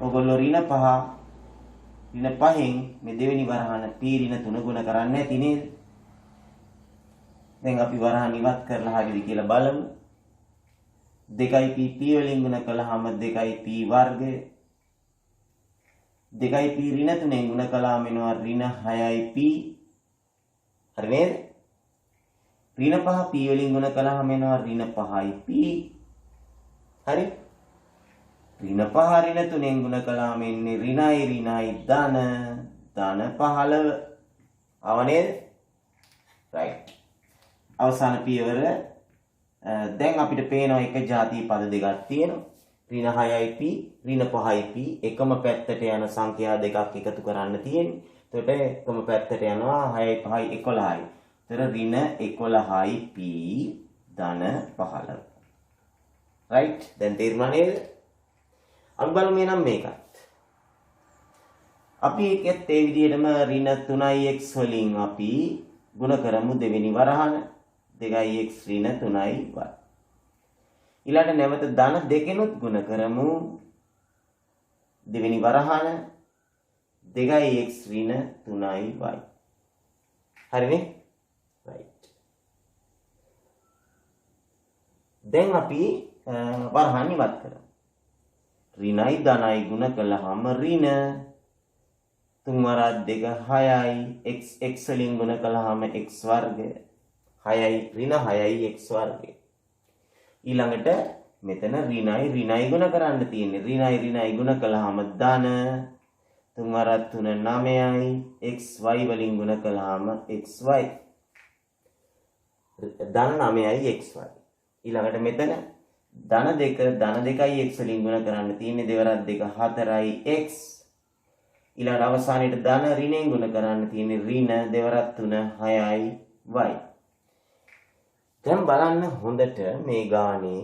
ඔයගොල්ලෝ ඍණ 5න් මේ දෙවෙනි වරහන p ඍණ 3 ගුණ කරන්නේ නැති නේද? දැන් අපි වරහන් ඉවත් කරලා හරියද කියලා බලමු. 2p p වලින් ගුණ කළාම 2p වර්ගය 2p ඍණ 3ෙන් ගුණ කළාම එනවා ඍණ 6p. හරි නේද? ඍණ 5 p වලින් ගුණ කළාම එනවා ඍණ 5p. හරි? ඍණ 5 ඍණ 3ෙන් ගුණ කළාම එන්නේ ඍණයි ධන 15. ආව නේද? රයිට්. අවසාන පියවර දැන් අපිට පේනවා එක જાතිය පද දෙකක් තියෙනවා. ඍණ 6යිp ඍණ 5යිp එකම පැත්තට යන සංඛ්‍යා දෙකක් එකතු කරන්න තියෙන්නේ. එතකොට එකම පැත්තට යනවා 6යි 5යි 11යි. එතකොට ඍණ 11යිp ධන 15. රයිට්? දැන් තේරුණා නේද? අපි බලමු එනම් මේකත්. අපි ඒකත් ඒ විදිහටම ඍණ 3x වලින් අපි ගුණ කරමු දෙවෙනි වරහන 2x ඍණ 3y. ඊළඟ නැවත ධන දෙකෙනුත් ගුණ කරමු දෙවෙනි වරහන 2x ඍණ 3y. හරිනේ? right. දැන් අපි වරහන් ඉවත් කරමු. ඍණයි ධනයි ගුණ කළාම ඍණ 3 වරක් 2 6යි x වලින් ගුණ කළාම x වර්ගය 6යි ඍණ 6යි x වර්ගය. ඊළඟට මෙතන ඍණයි ගුණ කරන්න තියෙන්නේ. ඍණයි ගුණ කළාම ධන 3 වරක් 3 9යි xy වලින් ගුණ කළාම xy ධන 9යි xy. ඊළඟට මෙතන ධන 2යි x වලින් ගුණ කරන්න තියෙන්නේ. 2 වරක් 2 4යි x. ඊළඟට අවසානයේට ධන ඍණයෙන් ගුණ කරන්න තියෙන්නේ. ඍණ 2 වරක් 3 6යි y. දැන් බලන්න හොඳට මේ ගානේ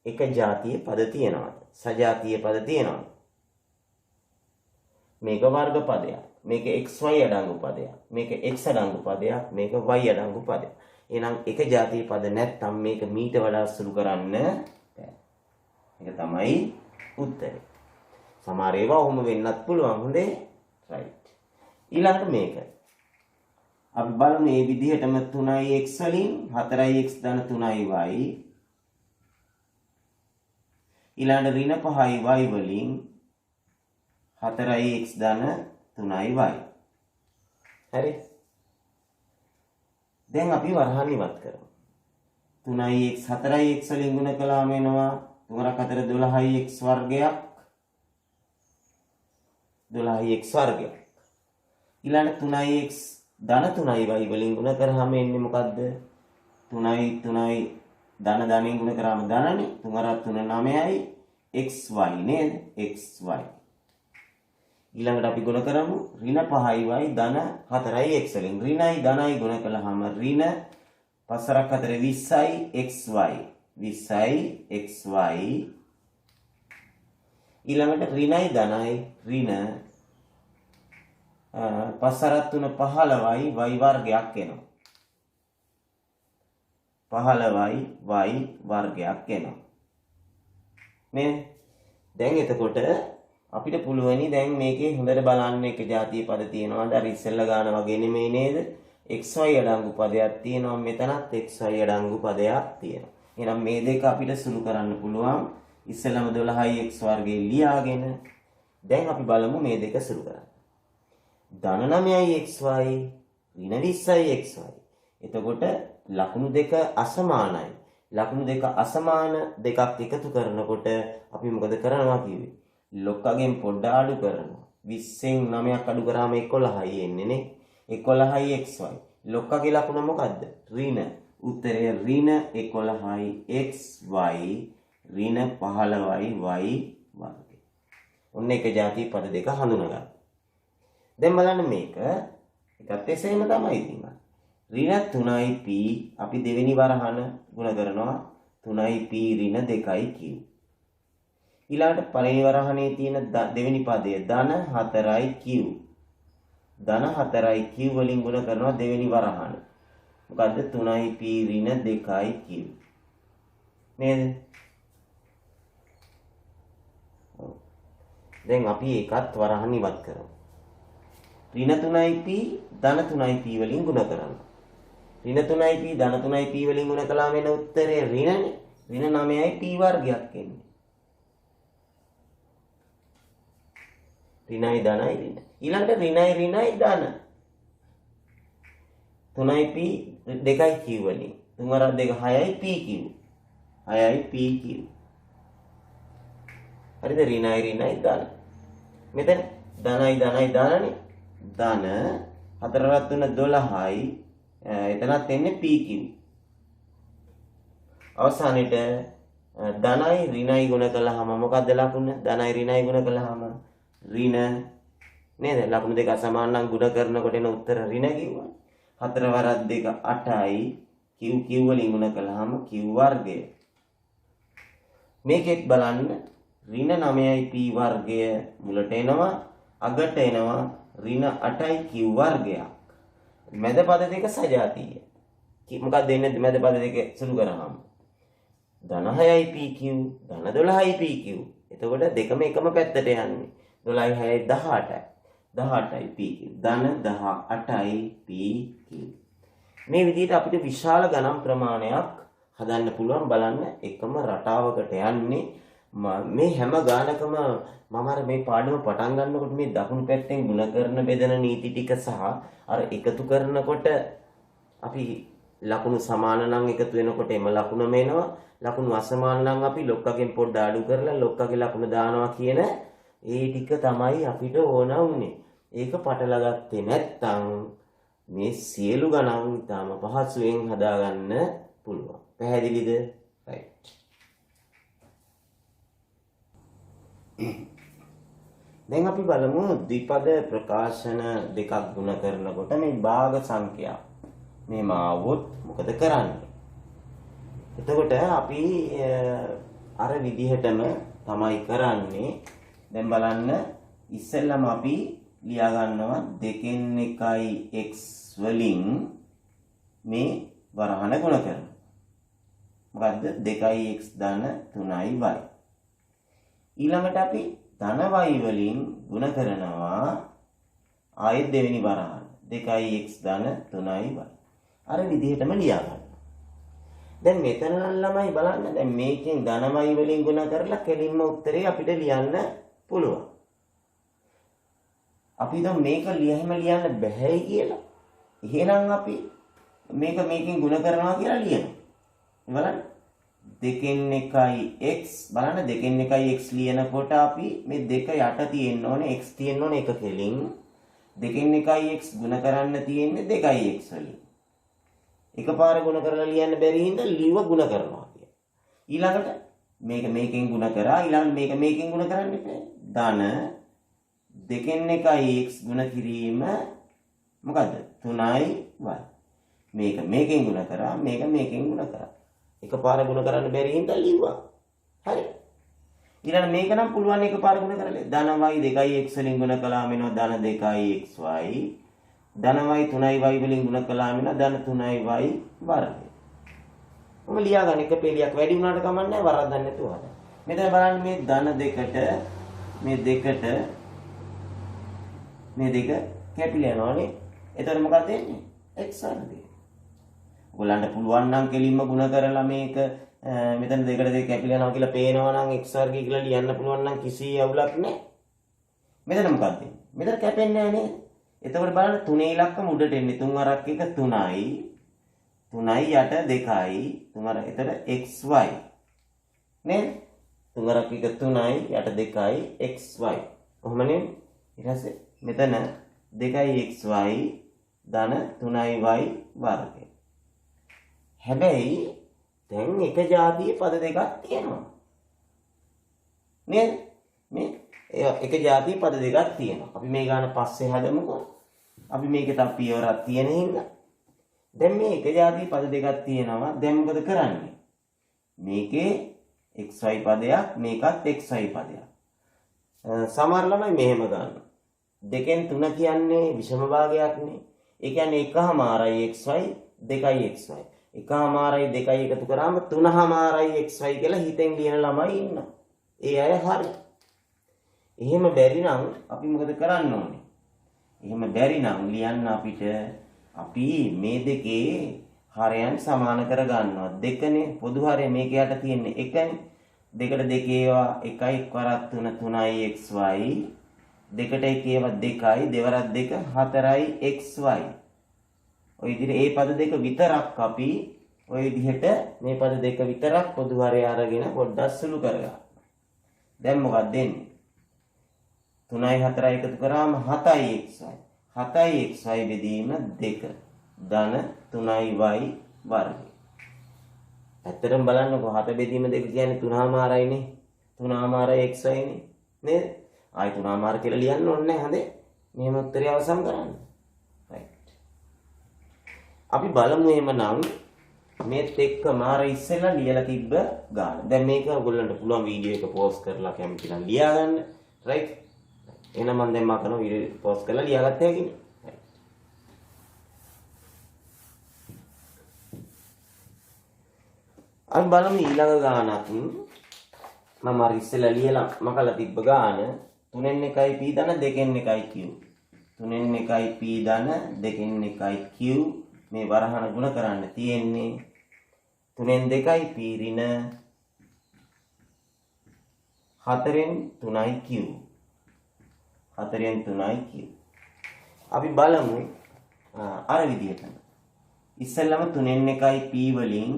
එක ජාතිය පද තියෙනවද? සජාතිය පද තියෙනවද? මේක වර්ග පදයක්. මේක xy අඩංගු පදයක්. මේක x අඩංගු පදයක්. මේක y අඩංගු පදයක්. එහෙනම් එක ජාතිය පද නැත්නම් මේක මීට වඩා සුළු කරන්න බෑ. ඒක තමයි උත්තරේ. සමහර ඒවා ඔහොම වෙන්නත් පුළුවන්. හොඳේ. right. ඊළඟට මේක. අපි බලමු මේ විදිහටම 3x වලින් 4x ධන 3y. ඊළඟට ඍණ 5y වලින් 4x ධන 3y. හරි. දැන් අපි වරහන් ඉවත් කරමු. 3x 4x වලින් ගුණ කළාම එනවා 3 4 12x වර්ගයක්. 12x වර්ගයක්. ඊළඟ 3x ධන 3y වලින් ගුණ කරාම එන්නේ මොකද්ද? 3යි ධන ධනෙන් ගුණ කරාම ධනනේ. 3 වරක් 3 9යි xy නේද? xy. ඊළඟට අපි ගුණ කරමු ඍණ 5y ධන 4යි x වලින්. ඍණයි ධනයි ගුණ කළාම ඍණ 5 4 20යි xy. 20යි xy. ඊළඟට ඍණයි ධනයි ඍණ 5 3 15යි y වර්ගයක් එනවා. 15යි y වර්ගයක් එනවා. නේද? දැන් එතකොට අපිට පුළුවනි දැන් මේකේ හොඳට බලන්න එක ජාතිය පද තියෙනවාද? අර ඉස්සෙල්ලා ගාන වගේ නෙමෙයි නේද? xy අඩංගු පදයක් තියෙනවා. මෙතනත් xy අඩංගු පදයක් තියෙනවා. එහෙනම් මේ දෙක අපිට සුළු කරන්න පුළුවන්. ඉස්සෙල්ලාම 12යි x වර්ගයේ ලියාගෙන දැන් අපි බලමු මේ දෙක සුළු කරන්න. ධන 9යි xy ඍණ 20යි xy. එතකොට ලකුණු දෙක අසමානයි. ලකුණු දෙක අසමාන දෙකක් එකතු කරනකොට අපි මොකද කරනවා කිව්වේ? ලොක්කගෙන් පොඩ්ඩ අඩු කරනවා. 20න් 9ක් අඩු කරාම 11යි එන්නේ නේ. 11යි xy. ලොක්කගේ ලකුණ මොකද්ද? ඍණ. උත්තරය ඍණ 11යි xy ඍණ 15යි y වර්ගය. ඔන්න එක ජාති පද දෙක හඳුනගන්න. දැන් බලන්න මේක එකත් එසේම තමයි තියෙන්නේ. ඍණ 3යි p අපි දෙවෙනි වරහන ගුණ කරනවා 3යි p ඍණ 2යි q. ඊළඟට පළවෙනි වරහනේ තියෙන දෙවෙනි පදය ධන 4යි q. ධන 4යි q වලින් ගුණ කරනවා දෙවෙනි වරහන. මොකද්ද? 3යි p ඍණ 2යි q. නේද? දැන් අපි ඒකත් වරහන් ඉවත් කරමු. ඍණ 3යි p ධන 3යි p වලින් ගුණ කරනවා. ඍණ 3යි p ධන 3යි p වලින් ගුණ කළාම එන උත්තරේ ඍණනේ. ඍණ 9යි p වර්ගයක් එන්නේ. ඍණයි ධනයි ඍණ. ඊළඟට ඍණයි ධන. 3යි p 2යි q වලින්. 3 වරක් 2 6යි pq. 6යි pq. හරිද? ඍණයි ධන. මෙතන ධනයි ධනනේ. ධන 4 වරක් 3 12යි. එතනත් එන්නේ pq. අවසානෙට ධනයි ඍණයි ගුණ කළාම මොකක්ද ලකුණ? ධනයි ඍණයි ගුණ කළාම ඍණ නේද? ලකුණු දෙක අසමාන නම් ගුණ කරනකොට එන උත්තර ඍණ කිව්වා. 4 වරක් 2 8යි q වලින් ගුණ කළාම q වර්ගය. මේකෙත් බලන්න ඍණ 9යි p වර්ගය මුලට එනවා අගට එනවා ඍණ 8යි q වර්ගයක්. මැද පද දෙක සජාතීය. මොකක්ද දෙන්නේ මැද පද දෙක සුළු කරාම? ධන 6යි pq ධන 12යි pq එතකොට දෙකම එකම පැත්තට යන්නේ. 12යි 6යි 18යි. 18යි p ධන 18යි p මේ විදිහට අපිට විශාල ගණන් ප්‍රමාණයක් හදන්න පුළුවන්. බලන්න එකම රටාවකට යන්නේ මේ හැම ගානකම මම අර මේ පාඩම පටන් ගන්නකොට මේ දකුණු පැත්තෙන් ಗುಣ කරන බෙදන නීති ටික සහ අර එකතු කරනකොට අපි ලකුණු සමාන නම් එකතු වෙනකොට එම ලකුණම එනවා. ලකුණු අසමාන නම් අපි ලොක්කගෙන් පොඩ්ඩ අඩු කරලා ලොක්කගේ ලකුණ දානවා කියන ඒ ටික තමයි අපිට ඕන වුනේ. ඒක පටලවා ගත්තේ නැත්නම් මේ සියලු ගණන් ඉතාම පහසුවෙන් හදාගන්න පුළුවන්. පැහැදිලිද? right. දැන් අපි බලමු ද්විපද ප්‍රකාශන දෙකක් ගුණ කරනකොට මේ භාග සංඛ්‍යා මේම આવොත් මොකද කරන්නේ? එතකොට අපි අර විදිහටම තමයි කරන්නේ. දැන් බලන්න ඉස්සෙල්ලම අපි ලියා ගන්නවා 2 1යි x වලින් මේ වරහන ගුණ කරනවා. මොකද්ද? 2යි x ධන 3යි y. ඊළඟට අපි ධන y වලින් ගුණ කරනවා ආයෙත් දෙවෙනි වරහන 2යි x ධන 3යි y. අර විදිහටම ලියා ගන්න. දැන් මෙතන නම් ළමයි බලන්න දැන් මේකෙන් ධන y වලින් ගුණ කරලා කෙලින්ම උත්තරේ අපිට ලියන්න පුළුවන්. අපි දැන් මේක ලියහෙම ලියන්න බැහැයි කියලා. එහෙනම් අපි මේකෙන් ගුණ කරනවා කියලා ලියනවා. බලන්න 2 1යි x බලන්න 2 1යි x ලියනකොට අපි මේ දෙක යට තියෙන්න ඕනේ x තියෙන්න ඕනේ එක කෙලින් 2 1යි x ගුණ කරන්න තියෙන්නේ 2යි x වලින්. එකපාර ගුණ කරලා ලියන්න බැරි හින්දා ලියව ගුණ කරනවා කියන්නේ. ඊළඟට මේකෙන් ගුණ කරා ඊළඟ මේකෙන් ගුණ කරන්න එපා. ධන 2 1යි x ගුණ කිරීම මොකද්ද? 3යි y. මේකෙන් ගුණ කරා මේකෙන් ගුණ කරා. එකපාර ගුණ කරන්න බැරි හින්දා ලියුවා. හරි. ඊළඟ මේක නම් පුළුවන් එකපාර ගුණ කරලා. ධන y 2යි x වලින් ගුණ කළාම එනවා ධන 2යි xy. ධන y 3යි y වලින් ගුණ කළාම එනවා ධන 3යි y වර්ගය. ඔබ ලියා ගන්න එක පෙළියක් වැඩි වුණාට කමක් නැහැ වරද්දන්න නැතුව හදන්න. මෙතන බලන්න මේ ධන දෙකට මේ දෙක කැපිලා යනවානේ. එතකොට මොකක්ද වෙන්නේ? x වර්ගය. ඔයගලන්ට පුළුවන් නම් කෙලින්ම ගුණ කරලා මේක මෙතන දෙකට දෙක කැපිලා යනවා කියලා පේනවා නම් x වර්ගය කියලා ලියන්න පුළුවන් නම් කිසි අවුලක් නැහැ. මෙතන මොකක්ද? මෙතන කැපෙන්නේ නැහැ නේද? එතකොට බලන්න 3 ඉලක්කම උඩට එන්නේ 3 වරක් එක 3යි 3යි යට 2යි 3 වර එතකොට xy නේද? 3 වරක් එක 3යි යට 2යි xy. කොහොම නේද? ඊට පස්සේ මෙතන 2යි xy ධන 3යි y වර්ගය. හැබැයි දැන් එක જાතියේ පද දෙකක් තියෙනවා. නේද? මේ එක જાතියේ පද දෙකක් තියෙනවා. අපි මේ ගාන පස්සේ හදමුකෝ. අපි මේකේ තව පියවරක් තියෙන හින්දා. දැන් මේ එක જાතියේ පද දෙකක් තියෙනවා. දැන් මොකද කරන්නේ? මේකේ xy පදයක් මේකත් xy පදයක්. සමහර ළමයි මෙහෙම ගන්නවා. 2න් 3 කියන්නේ විෂම භාගයක්නේ. ඒ කියන්නේ 1/2 xy 2යි xy. 1/2 2යි එකතු කරාම 3/2 xy කියලා හිතෙන් ලියන ළමයි ඉන්නවා. ඒ අය හරි. එහෙම බැරි නම් අපි මොකද කරන්න ඕනේ? එහෙම බැරි නම් ලියන්න අපි මේ දෙකේ හරයන් සමාන කර ගන්නවා. දෙකනේ පොදු හරය මේක යට තියෙන්නේ එකනේ. දෙකට දෙකේවා 1යි වරක් 3 3යි xy. දෙකට එකේවා 2යි දෙවරක් 2 4යි xy. ඔය විදිහට මේ පද දෙක විතරක් අපි ඔය විදිහට මේ පද දෙක විතරක් පොදු හරය අරගෙන පොඩ්ඩක් සුළු කරගන්න. දැන් මොකක්ද දෙන්නේ? 3යි 4යි එකතු කරාම 7යි xy. 7යි xy බෙදීම 2 ධන 3යි y වර්ගය. ඇත්තටම බලන්නකෝ 7 බෙදීම 2 කියන්නේ 3/2යිනේ. 3/2 xy නේ. නේද? ආයි 3/2 කියලා ලියන්න ඕනේ නැහැ හඳේ. මෙහෙම උත්තරය අවසන් කරන්න. right. අපි බලමු එහෙමනම් මේත් එක්ක මාර ඉස්සෙල්ලා ලියලා තිබ්බ ගාන. දැන් මේක ඔයගොල්ලන්ට පුළුවන් වීඩියෝ එක පෝස් කරලා කැමති නම් ලියා ගන්න. right. එහෙනම් මම දැන් මා කරන වීඩියෝ පෝස් කරලා ලියාගත්ත හැකිනේ. අපි බලමු ඊළඟ ගානක්. මම අර ඉස්සෙල්ලා ලියලා මකලා තිබ්බ ගාන 3න් 1යි p ධන 2න් 1යි q 3න් 1යි p ධන 2න් 1යි q මේ වරහන ගුණ කරන්න තියෙන්නේ 3න් 2යි p ඍණ 4න් 3යි q 4න් 3යි q අපි බලමු අර විදිහට ඉස්සෙල්ලාම 3න් 1යි p වලින්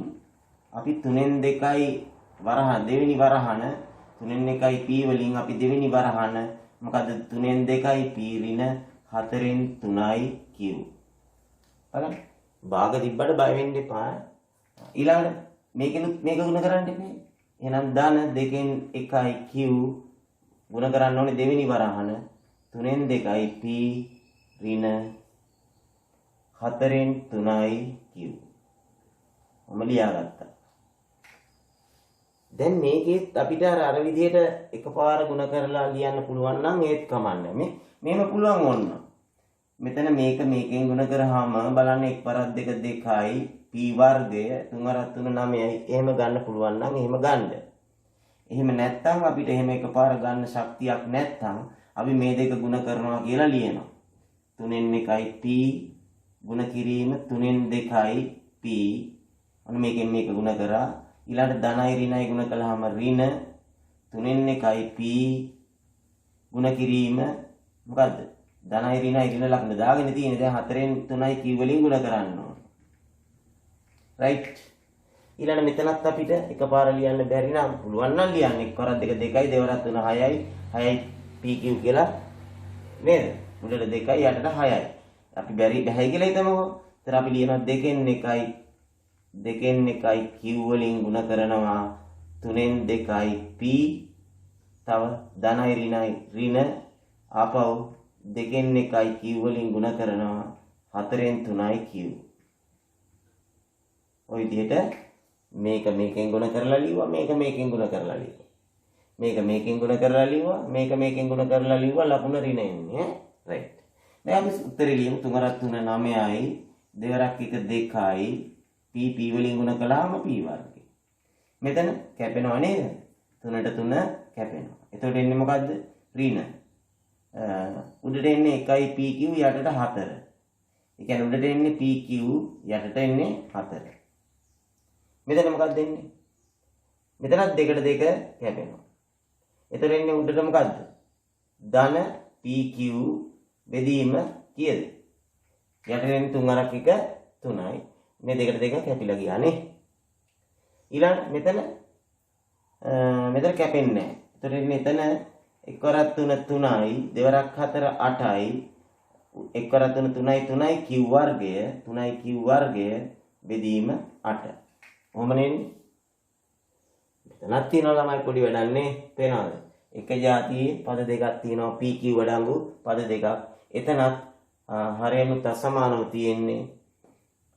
අපි 3න් 2යි වරහන දෙවෙනි වරහන 3න් 1යි p වලින් අපි දෙවෙනි වරහන මොකද 3න් 2යි p ඍණ 4න් 3යි q බලන්න භාග තිබ්බට බය වෙන්න එපා ඊළඟට මේකෙනුත් මේක ගුණ කරන්න ඉන්නේ එහෙනම් ධන 2න් 1යි q ගුණ කරන්න ඕනේ දෙවෙනි වරහන 3න් 2යි p ඍණ 4න් 3යි q මම ලියාගත්තා දැන් මේකෙත් අපිට අර විදිහට එකපාර ගුණ කරලා ලියන්න පුළුවන් නම් ඒත් කමන්නේ මේම පුළුවන් ඕන්න මෙතන මේක මේකෙන් ගුණ කරාම බලන්න 1 පරක් 2 2යි p වර්ගය 3 අරක් 3 9යි එහෙම ගන්න පුළුවන් නම් එහෙම ගන්න. එහෙම නැත්නම් අපිට එහෙම එකපාර ගන්න ශක්තියක් නැත්නම් අපි මේ දෙක ගුණ කරනවා කියලා ලියනවා. 3න් 1යි p ගුණ කිරීම 3න් 2යි p අන්න මේකෙන් මේක ගුණ කරා ඊළඟ ධනයි ඍණයි ගුණ කළාම ඍණ 3න් 1යි p ගුණ කිරීම මොකද්ද ධනයි ඍණයි ඍණ ලක්ෂණ දාගෙන තියෙන්නේ දැන් 4න් 3යි q වලින් ගුණ කරන්න ඕන රයිට් ඊළඟ මෙතනත් අපිට එකපාර ලියන්න බැරි නම් පුළුවන් නම් ලියන්න 1 කරක් 2 2යි 2 වරක් 3 6යි 6යි pq කියලා නේද මුලට 2යි යටට 6යි අපි බැරි බැහැ කියලා හිතමුකෝ එතන අපි ලියනවා 2න් 1යි 2න් 1යි q වලින් ගුණ කරනවා 3න් 2යි p තව ධනයි ඍණයි ඍණ ආපහු 2න් 1යි q වලින් ගුණ කරනවා 4න් 3යි q ඔය විදිහට මේක මේකෙන් ගුණ කරලා ලියුවා මේක මේකෙන් ගුණ කරලා ලියුවා මේක මේකෙන් ගුණ කරලා ලියුවා මේක මේකෙන් ගුණ කරලා ලියුවා ලකුණ ඍණ එන්නේ රයිට් දැන් අපි උත්තරේ ලියමු 3 අරක් 3 9යි 2 අරක් 1 2යි p වලින් ගුණ කළාම p වර්ගය. මෙතන කැපෙනව නේද? 3ට 3 කැපෙනවා. එතකොට එන්නේ මොකද්ද? ඍණ. උඩට එන්නේ 1යි pq යටට 4. ඒ කියන්නේ උඩට එන්නේ pq යටට එන්නේ 4. මෙතන මොකක්ද එන්නේ? මෙතනත් 2ට 2 කැපෙනවා. එතකොට එන්නේ උඩට මොකද්ද? ධන pq බෙදීම කීයද? යටට එන්නේ 3 අරක් 1 3යි. මේ 2ට 2 කැපිලා ගියා නේ. ඊළඟ මෙතන කැපෙන්නේ නැහැ. එතකොට මෙතන 1 වරක් 3 3යි 2 වරක් 4 8යි 1 වරක් 3 3යි 3යි q වර්ගය 3යි q වර්ගය බෙදීම 8. කොහොමනේ? මෙතනක් තියෙනවා ළමයි පොඩි වැඩන්නේ පේනවද? එක જાතියේ පද දෙකක් තියෙනවා pq වඩංගු පද දෙකක්. එතනත් හරයනුත් අසමානව තියෙන්නේ.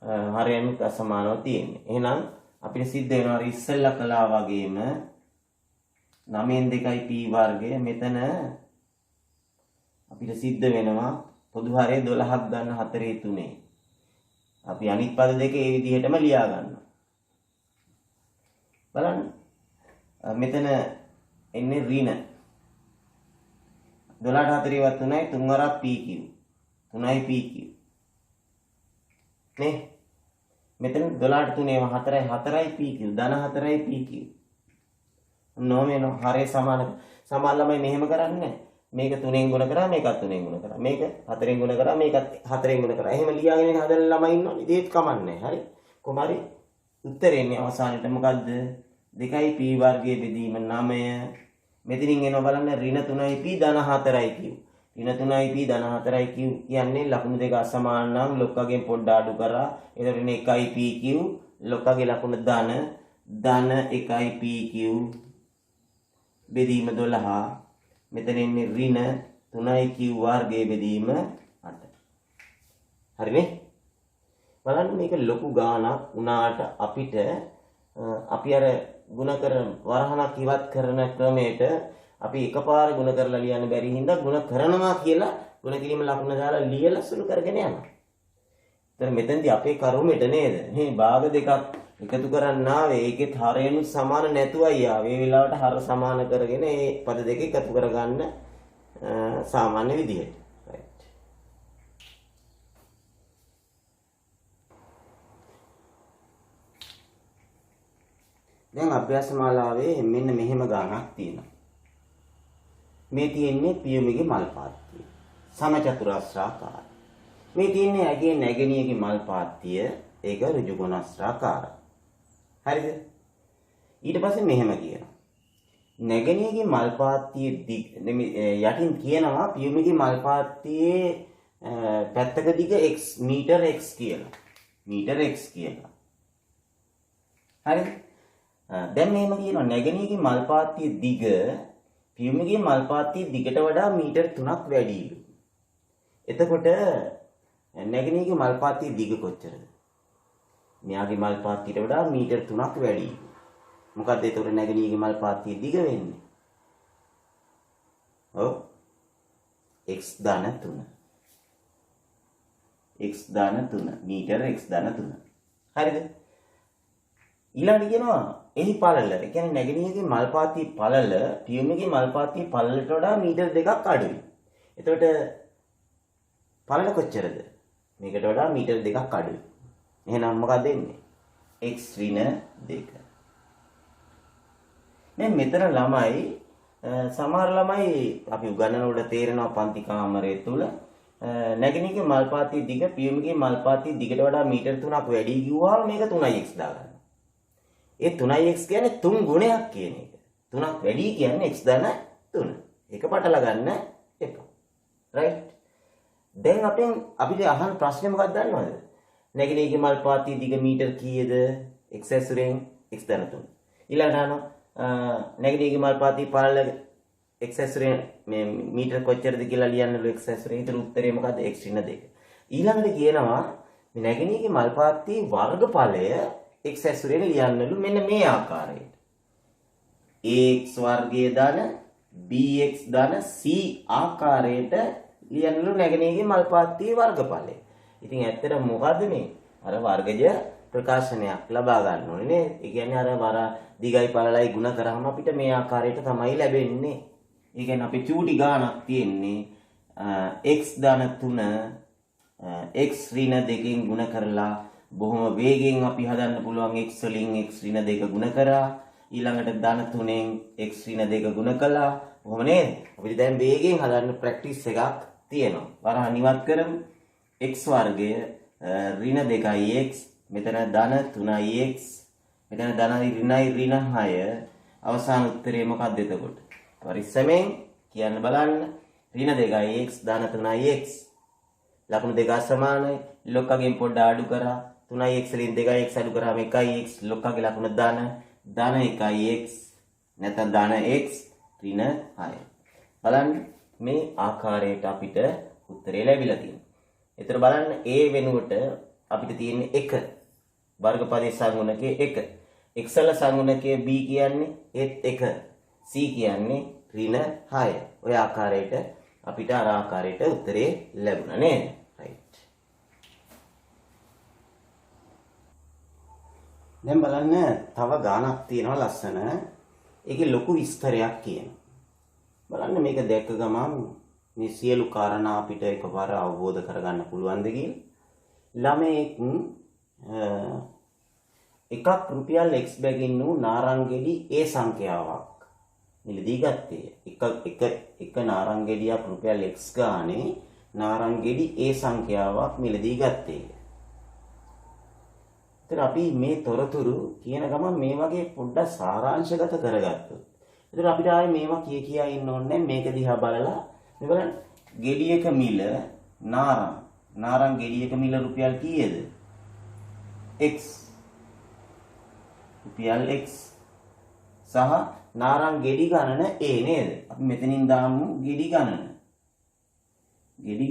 හරයනුත් අසමානව තියෙන්නේ. එහෙනම් අපිට සිද්ධ වෙනවා ඉස්සෙල්ලා කළා වගේම 9න් 2යි p වර්ගය මෙතන අපිට සිද්ධ වෙනවා පොදු හරය 12ක් ගන්න 4 3. අපි අනිත් පද දෙක ඒ විදිහටම ලියා ගන්නවා. බලන්න. මෙතන එන්නේ ඍණ 12ට 4 වත් 3යි 3 වරක් pq 3යි pq නේ මෙතන 12ට 3 4යි 4යි pq ධන 4යි pq නෝමේනෝ හරේ සමාන ළමයි මෙහෙම කරන්නේ මේක 3ෙන් ගුණ කරා මේකත් 3ෙන් ගුණ කරා මේක 4ෙන් ගුණ කරා මේකත් 4ෙන් ගුණ කරා එහෙම ලියාගෙන හදන ළමයි ඉන්නවනේ ඒත් කමන්නේ හරි කොහමරි උත්තරේ එන්නේ අවසානෙට මොකද්ද 2යි p වර්ගයේ බෙදීම 9 මෙතනින් එනවා බලන්න ඍණ 3යි p ධන 4යි q ඍණ 3යි p ධන 4යි q කියන්නේ ලකුණු දෙක අසමාන නම් ලොක්කගෙන් පොඩ්ඩ අඩු කරා එතකොට එන්නේ 1යි pq ලොක්කගේ ලකුණ ධන 1යි pq බෙදීම 12 මෙතන එන්නේ ඍණ 3යි q වර්ගයේ බෙදීම 8 හරිනේ බලන්න මේක ලොකු ගාණක් උනාට අපිට අපි අර ගුණ කරන වරහණක් ඉවත් කරන ක්‍රමයට අපි එකපාර ගුණ කරලා ලියන්න බැරි හින්දා ගුණ කරනවා කියලා ගුණ කිරීම ලකුණ දාලා ලියලා සුළු කරගෙන යනවා. දැන් මෙතෙන්දී අපේ කරුමෙට නේද? මේ භාග දෙකක් එකතු කරන්න ආවේ ඒකෙත් හරයන් සමාන නැතුවයි ආවේ. ඒ වෙලාවට හර සමාන කරගෙන මේ පද දෙක එකතු කරගන්න සාමාන්‍ය විදිහට. right. දැන් අභ්‍යාස මාලාවේ මෙන්න මෙහෙම ගානක් තියෙනවා. මේ තියෙන්නේ පියුමගේ මල් පාත්තිය. සමචතුරස්‍රාකාර. මේ තියෙන්නේ ඇගේ නැගණියගේ මල් පාත්තිය. ඒක ඍජු කොණස්රාකාරයි. හරිද? ඊට පස්සේ මෙහෙම කියනවා. නැගණියගේ මල් පාත්තියේ යටින් කියනවා පියුමගේ මල් පාත්තියේ පැත්තක දිග x මීටර x කියලා. මීටර x කියලා. හරිද? දැන් මෙහෙම කියනවා නැගණියගේ මල් පාත්තියේ දිග පියුමගේ මල් පාත්තියේ දිගට වඩා මීටර 3ක් වැඩිලු. එතකොට නැගණියගේ මල් පාත්තියේ දිග කොච්චරද? මෙයාගේ මල් පාත්තියට වඩා මීටර 3ක් වැඩි. මොකද ඒතකොට නැගණියගේ මල් පාත්තියේ දිග වෙන්නේ. ඔව්. x ධන 3. x ධන 3 මීටර x ධන 3. හරිද? ඊළඟට කියනවා එහි පළල. ඒ කියන්නේ නැගණියගේ මල් පාත්තියේ පළල පියුමගේ මල් පාත්තියේ පළලට වඩා මීටර 2ක් අඩුයි. එතකොට පළල කොච්චරද? මේකට වඩා මීටර 2ක් අඩුයි. එහෙනම් මොකක්ද දෙන්නේ? x ඍණ 2. දැන් මෙතන ළමයි සමහර ළමයි අපි උගන්වනකොට තේරෙනවා පන්ති කාමරය තුල නැගණියගේ මල් පාත්තියේ දිග පියුමගේ මල් පාත්තියේ දිගට වඩා මීටර 3ක් වැඩි කිව්වහම මේක 3x දාගන්න. ඒ 3x කියන්නේ 3 ගුණයක් කියන එක. 3ක් වැඩි කියන්නේ x ධන 3. ඒක පටල ගන්න එපා. right? දැන් අපිට අහන ප්‍රශ්නේ මොකක්ද දන්නවද? නැගණියගේ මල් පාත්තියේ දිග මීටර කීයද? x ඇසුරෙන් x ධන 3. ඊළඟට අහනවා නැගණියගේ මල් පාත්තියේ පළල x ඇසුරෙන් මේ මීටර කොච්චරද කියලා ලියන්නලු x ඇසුරෙන්. ඊට උත්තරේ මොකද්ද? x ඍණ 2. ඊළඟට කියනවා මේ නැගණියගේ මල් පාත්තියේ වර්ගඵලය x ඇසුරෙන් ලියන්නලු මෙන්න මේ ආකාරයට. ax වර්ගය ධන bx ධන c ආකාරයට ලියන්නලු නැගණියගේ මල් පාත්තියේ වර්ගඵලය. ඉතින් ඇත්තට මොකද්ද මේ? අර වර්ගජ ප්‍රකාශනයක් ලබා ගන්න ඕනේ නේද? ඒ කියන්නේ අර වර දිගයි පළලයි ගුණ කරාම අපිට මේ ආකාරයට තමයි ලැබෙන්නේ. ඒ කියන්නේ අපි චූටි ගාණක් තියෙන්නේ x ධන 3 x ඍණ 2කින් ගුණ කරලා බොහොම වේගෙන් අපි හදන්න පුළුවන් x වලින් x ඍණ 2 ගුණ කරා ඊළඟට ධන 3ෙන් x ඍණ 2 ගුණ කළා. කොහොම නේද? අපිට දැන් වේගෙන් හදන්න ප්‍රැක්ටිස් එකක් තියෙනවා. වරහන් ඉවත් කරමු. x වර්ගය ඍණ 2x මෙතන ධන 3x මෙතන ධනයි ඍණයි ඍණ 6 අවසාන උත්තරේ මොකක්ද එතකොට? පරිස්සමෙන් කියන්න බලන්න. ඍණ 2x ධන 3x ලකුණු දෙක සමානයි. ලොක්කගෙන් පොඩ්ඩ අඩු කරා 3x වලින් 2x අඩු කරාම 1x ලොක්කගේ ලකුණ ධන 1x නැත්නම් ධන x ඍණ 6. බලන්න මේ ආකාරයට අපිට උත්තරේ ලැබිලා තියෙනවා. ඒතර බලන්න a වෙනුවට අපිට තියෙන්නේ 1 වර්ගපදයේ සංගුණකයේ 1 x වල සංගුණකයේ b කියන්නේ ඒත් 1 c කියන්නේ ඍණ 6. ඔය ආකාරයට අපිට අර ආකාරයට උත්තරේ ලැබුණා නේද? right. දැන් බලන්න තව ගානක් තියෙනවා ලස්සන. ඒකේ ලොකු විස්තරයක් කියනවා. බලන්න මේක දැක්ක ගමන් මේ සියලු කාරණා අපිට එකපාර අවබෝධ කරගන්න පුළුවන්ද කියලා. ළමෙක් එකක් රුපියල් x බැගින් වූ නාරංගෙඩි A සංඛ්‍යාවක් මිලදී ගත්තේ. එක නාරංගෙඩියක් රුපියල් x ගානේ නාරංගෙඩි A සංඛ්‍යාවක් මිලදී ගත්තේ. එතන අපි මේ තොරතුරු කියන ගමන් මේ වගේ පොඩ්ඩක් සාරාංශගත කරගත්තොත්. එතන අපිට ආයේ මේවා කියා ඉන්න ඕනේ මේක දිහා බලලා මේ බලන්න ගෙඩියක මිල නාරං ගෙඩියක මිල රුපියල් කීයද? x රුපියල් x සහ නාරං ගෙඩි ගණන a නේද? අපි මෙතනින් දාමු ගෙඩි ගණන. ගෙඩි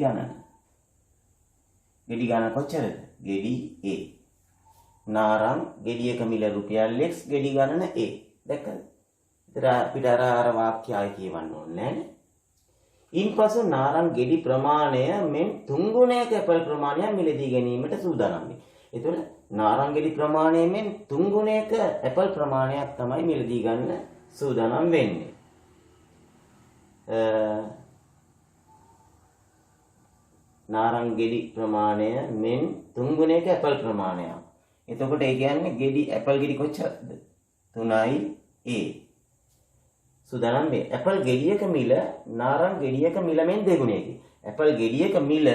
ගණන කොච්චරද? ගෙඩි a. නාරං ගෙඩියක මිල රුපියල් x ගෙඩි ගණන a. දැක්කද? ඉතින් අපිට අර වාක්‍යය කියවන්න ඕනේ නෑනේ. ඉන්පසු නාරං ගෙඩි ප්‍රමාණය මෙන් 3 ගුණයක ඇපල් ප්‍රමාණයක් මිලදී ගැනීමට සූදානම් වේ. එතකොට නාරංගෙඩි ප්‍රමාණයෙන් 3 ගුණයක ඇපල් ප්‍රමාණයක් තමයි මිලදී ගන්න සූදානම් වෙන්නේ. නාරංගෙඩි ප්‍රමාණය මෙන් 3 ගුණයක ඇපල් ප්‍රමාණයක්. එතකොට ඒ කියන්නේ ගෙඩි ඇපල් ගෙඩි කොච්චරද? 3යි a. සූදානම් වේ. ඇපල් ගෙඩියක මිල නාරං ගෙඩියක මිල මෙන් 2 ගුණයකි. ඇපල් ගෙඩියක මිල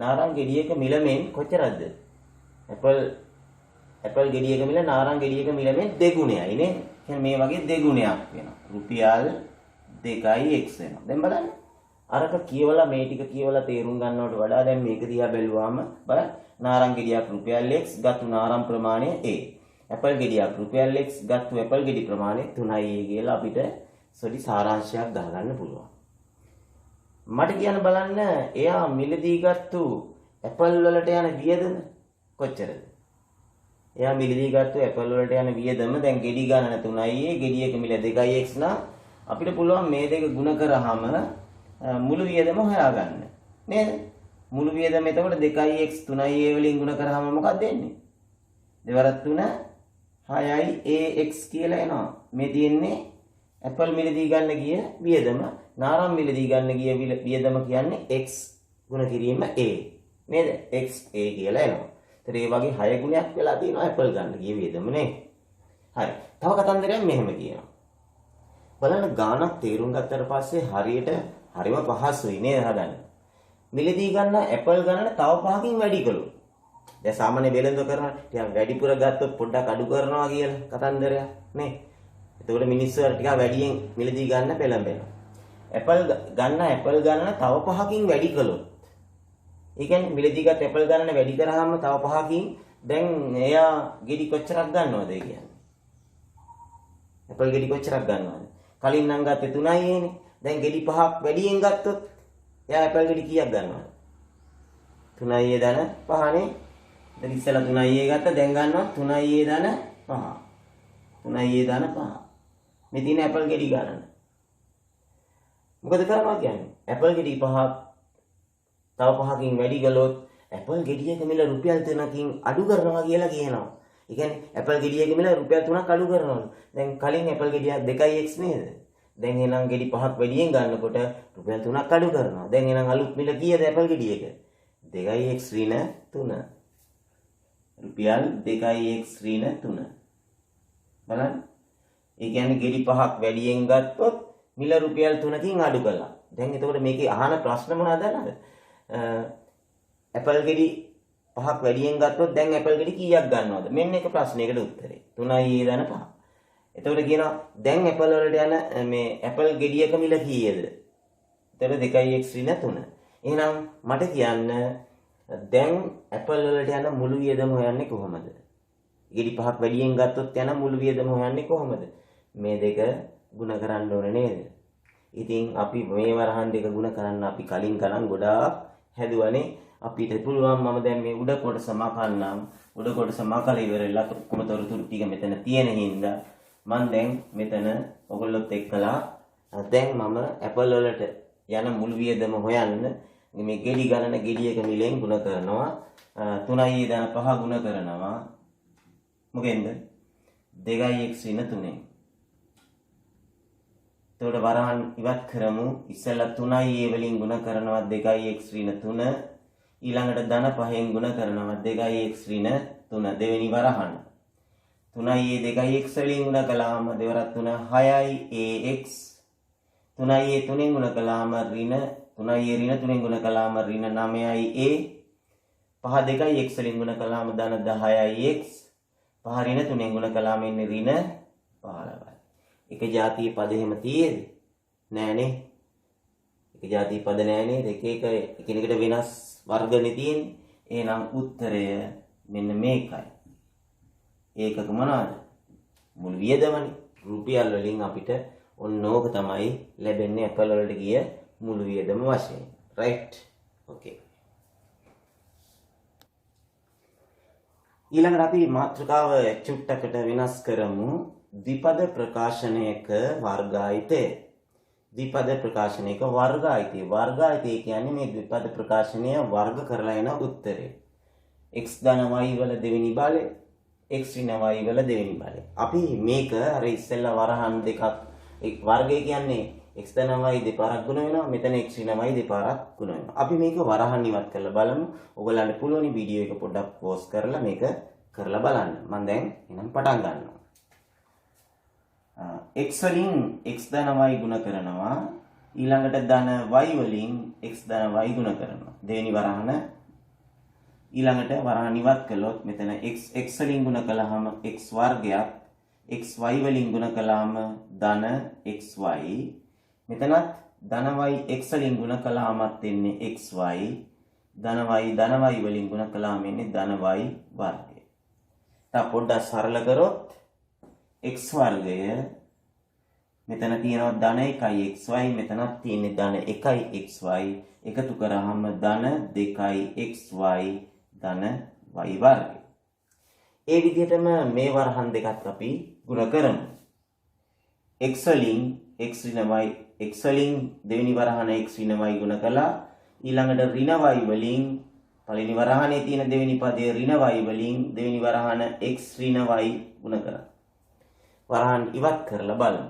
නාරං ගෙඩියක මිල මෙන් කොච්චරද? ඇපල් ගෙඩියක මිල නාරං ගෙඩියක මිල මෙන් 2 ගුණයයි නේ. එහෙනම් මේ වගේ 2 ගුණයක් වෙනවා. රුපියල් 2යි x වෙනවා. දැන් බලන්න. අරක කියවලා මේ ටික කියවලා තේරුම් ගන්නවට වඩා දැන් මේක දිහා බැලුවාම බලන්න. නාරං ගෙඩියක් රුපියල් x ගත්තු නාරං ප්‍රමාණය a. ඇපල් ගෙඩියක් රුපියල් x ගත්තු ඇපල් ගෙඩි ප්‍රමාණය 3යි a කියලා අපිට සොඩි සාරාංශයක් ගන්න පුළුවන්. මට කියන්න බලන්න එයා මිලදී ගත්තු ඇපල් වලට යන වියදම කොච්චරද? එයා මිලදී ගත්තු ඇපල් වලට යන වියදම දැන් ගෙඩි ගණන 3යි a ගෙඩියක මිල 2යි x නම් අපිට පුළුවන් මේ දෙක ගුණ කරාම මුළු වියදම හොයාගන්න. නේද? මුළු වියදම එතකොට 2x 3a වලින් ගුණ කරාම මොකක්ද එන්නේ? 2 වරක් 3 6යි ax කියලා එනවා. මේ තියෙන්නේ ඇපල් මිලදී ගන්න ගිය වියදම. නාරං මිලදී ගන්න ගිය වියදම කියන්නේ x ගුණ කිරීම a. නේද? x a කියලා එනවා. ඒතර ඒ වගේ 6 ගුණයක් වෙලා තියෙනවා ඇපල් ගන්න ගිය වියදම නේ. හරි. තව කතන්දරයක් මෙහෙම කියනවා. බලන්න ගානක් තේරුම් ගත්තට පස්සේ හරිම පහසුයි නේද හදන්න. මිලදී ගන්න ඇපල් ගණන තව 5කින් වැඩි කළොත්. දැන් සාමාන්‍ය වෙළඳ කරන ටිකක් වැඩිපුර ගත්තොත් පොඩ්ඩක් අඩු කරනවා කියලා කතන්දරයක් නේ. එතකොට මිනිස්සු අර ටිකක් වැඩියෙන් මිලදී ගන්න පෙළඹෙනවා. ඇපල් ගණන තව 5කින් වැඩි කළොත්. ඒ කියන්නේ මිලදී ගත්ත ඇපල් ගණන වැඩි කරාම තව 5කින් දැන් එයා ගෙඩි කොච්චරක් ගන්නවද කියන්නේ? ඇපල් ගෙඩි කොච්චරක් ගන්නවද? කලින් නම් ගත්තේ 3යි නේ. දැන් ගෙඩි 5ක් වැඩියෙන් ගත්තොත් එයා ඇපල් ගෙඩි කීයක් ගන්නවද? 3යි ධන 5නේ. දැන් ඉස්සෙල්ලා 3යි ගත්තා දැන් ගන්නවා 3යි ධන 5. 3යි ධන 5. මේ තියෙන ඇපල් ගෙඩි ගන්න. මොකද කරනවා කියන්නේ? ඇපල් ගෙඩි 5ක් තව 5කින් වැඩි කළොත් ඇපල් ගෙඩියක මිල රුපියල් 3කින් අඩු කරනවා කියලා කියනවා. ඒ කියන්නේ ඇපල් ගෙඩියක මිල රුපියල් 3ක් අඩු කරනවා. දැන් කලින් ඇපල් ගෙඩියක් 2x නේද? දැන් එහෙනම් ගෙඩි 5ක් වැඩියෙන් ගන්නකොට රුපියල් 3ක් අඩු කරනවා. දැන් එහෙනම් අලුත් මිල කීයද ඇපල් ගෙඩියක? 2x ඍණ 3. රුපියල් 2x ඍණ 3. බලන්න. ඒ කියන්නේ ගෙඩි 5ක් වැඩියෙන් ගත්තොත් මිල රුපියල් 3කින් අඩු කළා. දැන් එතකොට මේකේ අහන ප්‍රශ්න මොනවද දන්නවද? ඇපල් ගෙඩි 5ක් වැඩියෙන් ගත්තොත් දැන් ඇපල් ගෙඩි කීයක් ගන්නවද? මෙන්න එක ප්‍රශ්නයකට උත්තරේ. 3යි ධන 5. එතකොට කියනවා දැන් ඇපල් වලට යන මේ ඇපල් ගෙඩියක මිල කීයද? එතකොට 2x ඍණ 3. එහෙනම් මට කියන්න දැන් ඇපල් වලට යන මුළු වියදම හොයන්නේ කොහොමද? ගෙඩි 5ක් වැඩියෙන් ගත්තොත් යන මුළු වියදම හොයන්නේ කොහොමද? මේ දෙක ගුණ කරන්න ඕනේ නේද? ඉතින් අපි මේ වරහන් දෙක ගුණ කරන්න අපි කලින් ගණන් ගොඩාක් හැදුවනේ. අපිට පුළුවන් මම දැන් මේ උඩ කොටස මකන්නම්. උඩ කොටස මකලා ඉවරලා කොහොම තොරතුරු ටික මෙතන තියෙන හින්දා මම දැන් මෙතන ඔයගොල්ලොත් එක්කලා දැන් මම ඇපල් වලට යන මුළු වියදම හොයන්න මේ ගෙඩි ගණන ගෙඩියක මිලෙන් ගුණ කරනවා. 3යි ධන 5 ගුණ කරනවා. මොකෙන්ද? 2x ඍණ 3. එතකොට වරහන් ඉවත් කරමු. ඉස්සෙල්ලා 3යි වලින් ගුණ කරනවා 2x ඍණ 3. ඊළඟට ධන 5න් ගුණ කරනවා 2x ඍණ 3 දෙවෙනි වරහන්. 3යි 2x වලින් ගුණ කළාම 2 වරක් 3 6යි ax. 3යි 3න් ගුණ කළාම ඍණ 3යි ඍණ 3න් ගුණ කළාම ඍණ 9යි a. 5 2යි x වලින් ගුණ කළාම ධන 10යි x. 5 ඍණ 3න් ගුණ කළාම එන්නේ ඍණ 15යි. එක ජාතිය පද එහෙම තියෙද? නෑනේ. එක ජාතිය පද නෑනේ. එක එකිනෙකට වෙනස් වර්ගනේ තියෙන්නේ. එහෙනම් උත්තරය මෙන්න මේකයි. ඒකක මොනවාද? මුළු වියදමනේ. රුපියල් වලින් අපිට ඔන්න ඕක තමයි ලැබෙන්නේ ඇපල් වලට ගිය මුළු වියදම වශයෙන්. රයිට්? ඕකේ. ඊළඟට අපි මාතෘකාව චුට්ටකට වෙනස් කරමු. ද්විපද ප්‍රකාශනයක වර්ගායිතය. ද්විපද ප්‍රකාශනයක වර්ගායිතය. වර්ගායිතය කියන්නේ මේ ද්විපද ප්‍රකාශනය වර්ග කරලා එන උත්තරේ. x ධන y වල දෙවෙනි බලය x ඍණ y වල දෙවෙනි බලය. අපි මේක අර ඉස්සෙල්ලා වරහන් දෙකක් වර්ගය කියන්නේ x ධන y දෙපාරක් ගුණ වෙනවා. මෙතන x ඍණ y දෙපාරක් ගුණ වෙනවා. අපි මේක වරහන් ඉවත් කරලා බලමු. ඔයගලන්ට පුළුවන් වීඩියෝ එක පොඩ්ඩක් පෝස් කරලා මේක කරලා බලන්න. මම දැන් එහෙනම් පටන් ගන්නවා. x වලින් x ධන y ගුණ කරනවා. ඊළඟට ධන y වලින් x ධන y ගුණ කරනවා. දෙවෙනි වරහන ඊළඟට වරහන් ඉවත් කළොත් මෙතන x වලින් ගුණ කළාම x වර්ගයක් xy වලින් ගුණ කළාම ධන xy මෙතනත් ධන y x වලින් ගුණ කළාමත් එන්නේ xy ධන y වලින් ගුණ කළාම එන්නේ ධන y වර්ගය. තව පොඩ්ඩක් සරල කරොත් x වර්ගය මෙතන තියෙනවා ධන 1යි xy මෙතනත් තියෙන්නේ ධන 1යි xy එකතු කරාම ධන 2යි xy ධන y වර්ගය. ඒ විදිහටම මේ වරහන් දෙකත් අපි ගුණ කරමු. x වලින් x ඍණ y x වලින් දෙවෙනි වරහන x ඍණ y ගුණ කළා. ඊළඟට ඍණ y වලින් පළවෙනි වරහනේ තියෙන දෙවෙනි පදයේ ඍණ y වලින් දෙවෙනි වරහන x ඍණ y ගුණ කරා. වරහන් ඉවත් කරලා බලමු.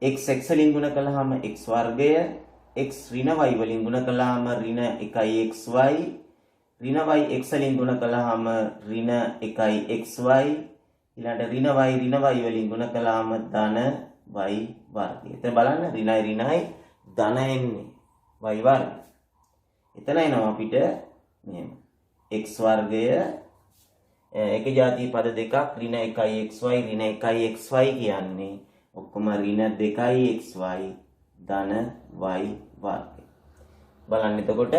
x වලින් ගුණ කළාම x වර්ගය x ඍණ y වලින් ගුණ කළාම ඍණ 1යි xy ඍණ y x වලින් ගුණ කළාම ඍණ 1යි xy ඊළඟට ඍණ y වලින් ගුණ කළාම ධන y වර්ගය. එතන බලන්න ඍණයි ඍණයි ධන එන්නේ y වර්ගය. එතන එනවා අපිට මෙහෙම x වර්ගය එක ජාතිය පද දෙකක් ඍණ 1යි xy ඍණ 1යි xy කියන්නේ ඔක්කොම ඍණ 2යි xy ධන y වර්ගය. බලන්න එතකොට